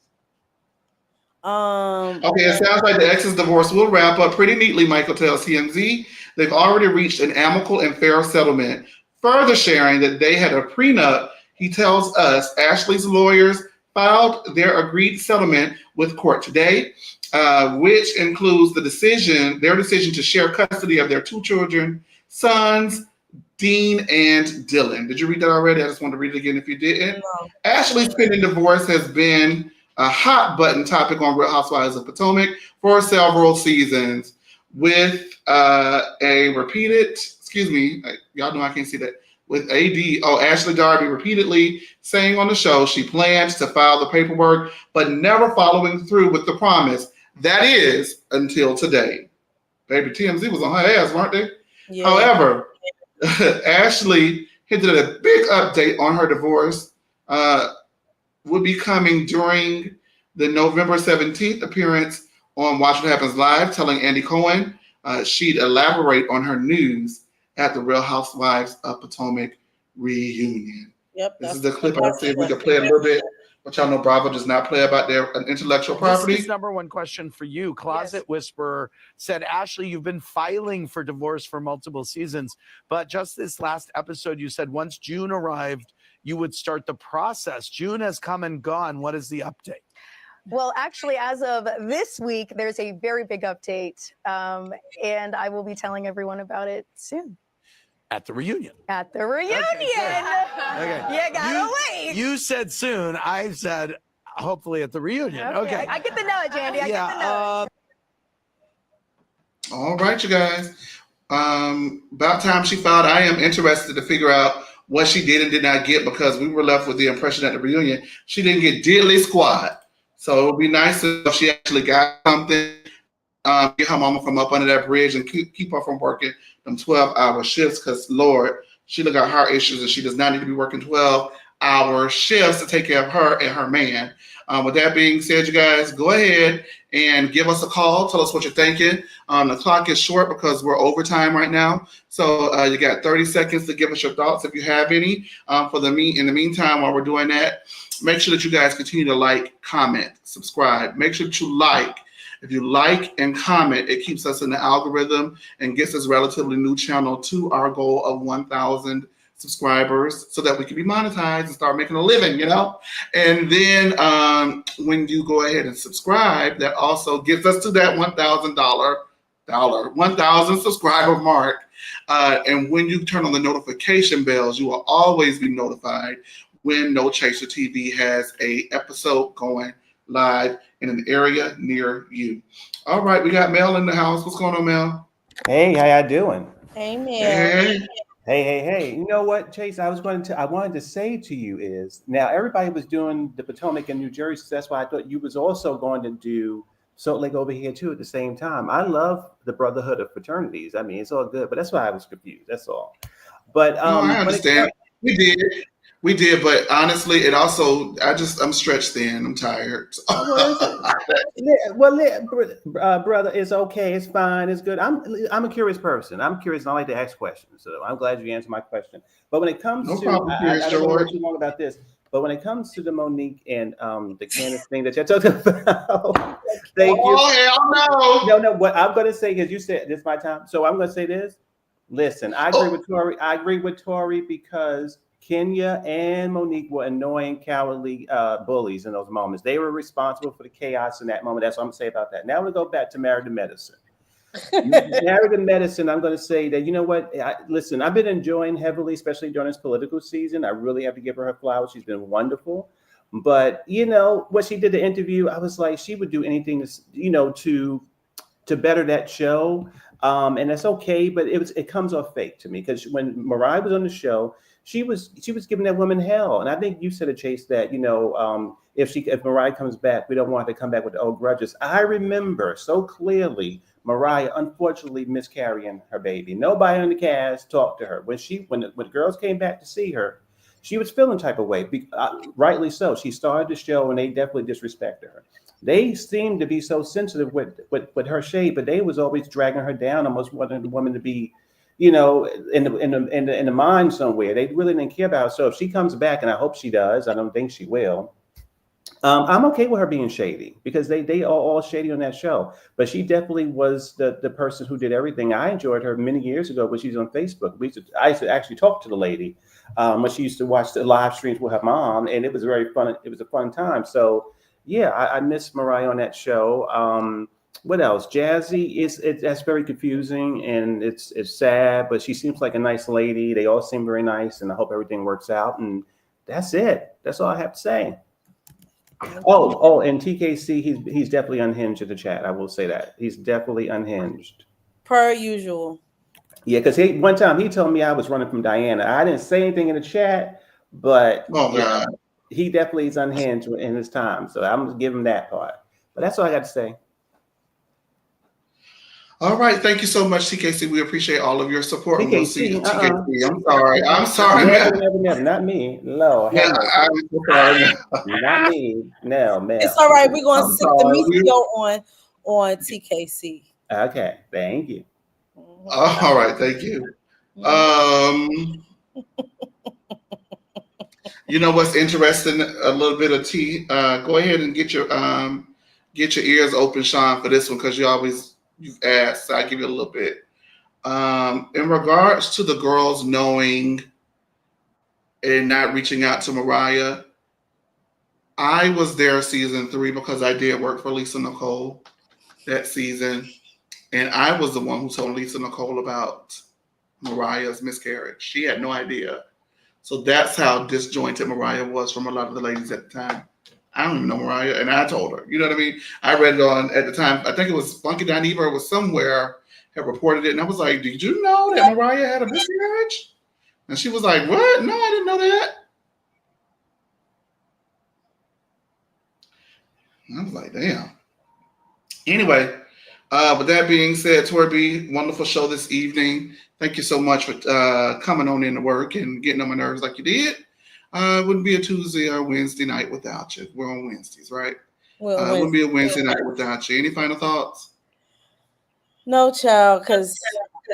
Speaker 1: Okay, it sounds like the ex's divorce will wrap up pretty neatly, Michael tells TMZ. They've already reached an amicable and fair settlement. Further sharing that they had a prenup, he tells us Ashley's lawyers filed their agreed settlement with court today, which includes their decision to share custody of their two children, sons, Dean and Dylan. Did you read that already? I just wanted to read it again if you didn't.
Speaker 2: No.
Speaker 1: Ashley's pending divorce has been a hot button topic on Real Housewives of Potomac for several seasons, with a repeated, y'all know I can't see that, with Ashley Darby repeatedly saying on the show she plans to file the paperwork, but never following through with the promise. That is until today. Baby, TMZ was on her ass, weren't they? Yeah. However, Ashley hinted at a big update on her divorce will be coming during the November 17th appearance on Watch What Happens Live, telling Andy Cohen she'd elaborate on her news at the Real Housewives of Potomac reunion.
Speaker 2: Yep,
Speaker 1: this is the clip. I'll see if we can play a little bit. But y'all know Bravo does not play about their intellectual property.
Speaker 10: This is number one question for you. Closet Whisperer said, Ashley, you've been filing for divorce for multiple seasons, but just this last episode, you said once June arrived, you would start the process. June has come and gone. What is the update?
Speaker 11: Well, actually, as of this week, there's a very big update, and I will be telling everyone about it soon.
Speaker 10: At the reunion.
Speaker 11: At the reunion.
Speaker 10: Okay.
Speaker 11: You gotta wait.
Speaker 10: You said soon. I said hopefully at the reunion. Okay.
Speaker 11: I get the nudge, Andy. I get the nudge.
Speaker 1: All right, you guys. About time she filed. I am interested to figure out what she did and did not get, because we were left with the impression at the reunion she didn't get diddly squat. So it would be nice if she actually got something. Get her mama from up under that bridge and keep her from working them 12-hour shifts, because, Lord, she got heart issues and she does not need to be working 12-hour shifts to take care of her and her man. With that being said, you guys, go ahead and give us a call. Tell us what you're thinking. The clock is short because we're overtime right now. So you got 30 seconds to give us your thoughts if you have any. In the meantime, while we're doing that, make sure that you guys continue to like, comment, subscribe. Make sure that you like. If you like and comment, it keeps us in the algorithm and gets this relatively new channel to our goal of 1,000 subscribers, so that we can be monetized and start making a living, And then when you go ahead and subscribe, that also gets us to that $1,000 subscriber mark. And when you turn on the notification bells, you will always be notified when No Chaser TV has a episode going live in an area near you. All right, we got Mel in the house. What's going on, Mel?
Speaker 12: Hey, how y'all doing?
Speaker 2: Hey, Mel.
Speaker 12: Hey. You know what, Chase? I wanted to say to you is, now everybody was doing the Potomac in New Jersey, so that's why I thought you was also going to do Salt Lake over here too at the same time. I love the brotherhood of fraternities. I mean, it's all good, but that's why I was confused. That's all. But
Speaker 1: I understand. We did, but honestly, I'm stretched thin. I'm tired.
Speaker 12: Brother, it's okay. It's fine. It's good. I'm a curious person. I'm curious, and I like to ask questions. So I'm glad you answered my question. But when it comes I don't know too long about this. But when it comes to the Monique and the Candace thing that you're talking about, thank you. No. What I'm going to say is, you said this is my time, so I'm going to say this. Listen, I agree with Tori because Kenya and Monique were annoying, cowardly bullies in those moments. They were responsible for the chaos in that moment. That's what I'm going to say about that. Now we go back to Married to Medicine. Married to Medicine, I'm going to say that, you know what? Listen, I've been enjoying heavily, especially during this political season. I really have to give her flowers. She's been wonderful. But, what she did the interview, I was like, she would do anything, to better that show. And that's okay, but it comes off fake to me, because when Mariah was on the show, she was giving that woman hell. And I think you said, Chase, that, if Mariah comes back, we don't want her to come back with the old grudges. I remember so clearly Mariah unfortunately miscarrying her baby. Nobody on the cast talked to her. When the girls came back to see her, she was feeling type of way. Rightly so. She started the show and they definitely disrespected her. They seemed to be so sensitive with her shade, but they was always dragging her down, almost wanting the woman to be, in the mind somewhere. They really didn't care about her. So if she comes back, and I hope she does, I don't think she will. I'm okay with her being shady because they are all shady on that show. But she definitely was the person who did everything. I enjoyed her many years ago when she was on Facebook. I used to actually talk to the lady when she used to watch the live streams with her mom, and it was very fun. It was a fun time. So yeah, I miss Mariah on that show. What else? Jazzy that's very confusing and it's sad, but she seems like a nice lady. They all seem very nice, and I hope everything works out. And that's it. That's all I have to say. Oh, and TKC, he's definitely unhinged in the chat. I will say that. He's definitely unhinged.
Speaker 2: Per usual.
Speaker 12: Yeah, because one time he told me I was running from Diana. I didn't say anything in the chat, but he definitely is unhinged in his time. So I'm gonna give him that part. But that's all I got to say.
Speaker 1: All right, thank you so much, TKC. We appreciate all of your support.
Speaker 12: TKC,
Speaker 1: We'll see you. TKC, I'm sorry.
Speaker 12: Never, not me. No,
Speaker 1: yeah, I'm sorry.
Speaker 12: Not me. No, man.
Speaker 2: It's all right. We're gonna sit the meat on TKC.
Speaker 12: Okay, thank you.
Speaker 1: All right, thank you. You know what's interesting? A little bit of tea. Go ahead and get your ears open, Sean, for this one because you've asked. So I'll give you a little bit. In regards to the girls knowing and not reaching out to Mariah, I was there season 3 because I did work for Lisa Nicole that season. And I was the one who told Lisa Nicole about Mariah's miscarriage. She had no idea. So that's how disjointed Mariah was from a lot of the ladies at the time. I don't even know Mariah, and I told her. You know what I mean? I read it at the time. I think it was Funky Dineva or was somewhere had reported it, and I was like, "Did you know that Mariah had a miscarriage?" And she was like, "What? No, I didn't know that." And I was like, "Damn." Anyway, with that being said, Tori B, wonderful show this evening. Thank you so much for coming on into work and getting on my nerves like you did. It wouldn't be a Tuesday or Wednesday night without you. We're on Wednesdays, right? It wouldn't be a Wednesday night without you. Any final thoughts?
Speaker 2: No, child, because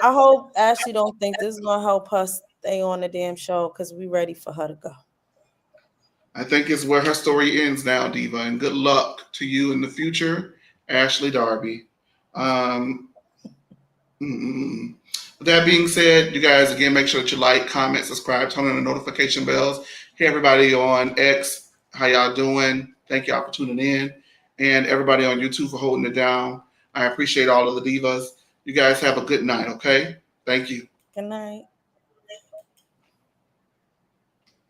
Speaker 2: I hope Ashley don't think this is going to help us stay on the damn show because we're ready for her to go.
Speaker 1: I think it's where her story ends now, Diva, and good luck to you in the future, Ashley Darby. With that being said, you guys, again, make sure that you like, comment, subscribe, turn on the notification bells. Hey, everybody on X, how y'all doing? Thank y'all for tuning in. And everybody on YouTube for holding it down. I appreciate all of the divas. You guys have a good night, okay? Thank you.
Speaker 2: Good night.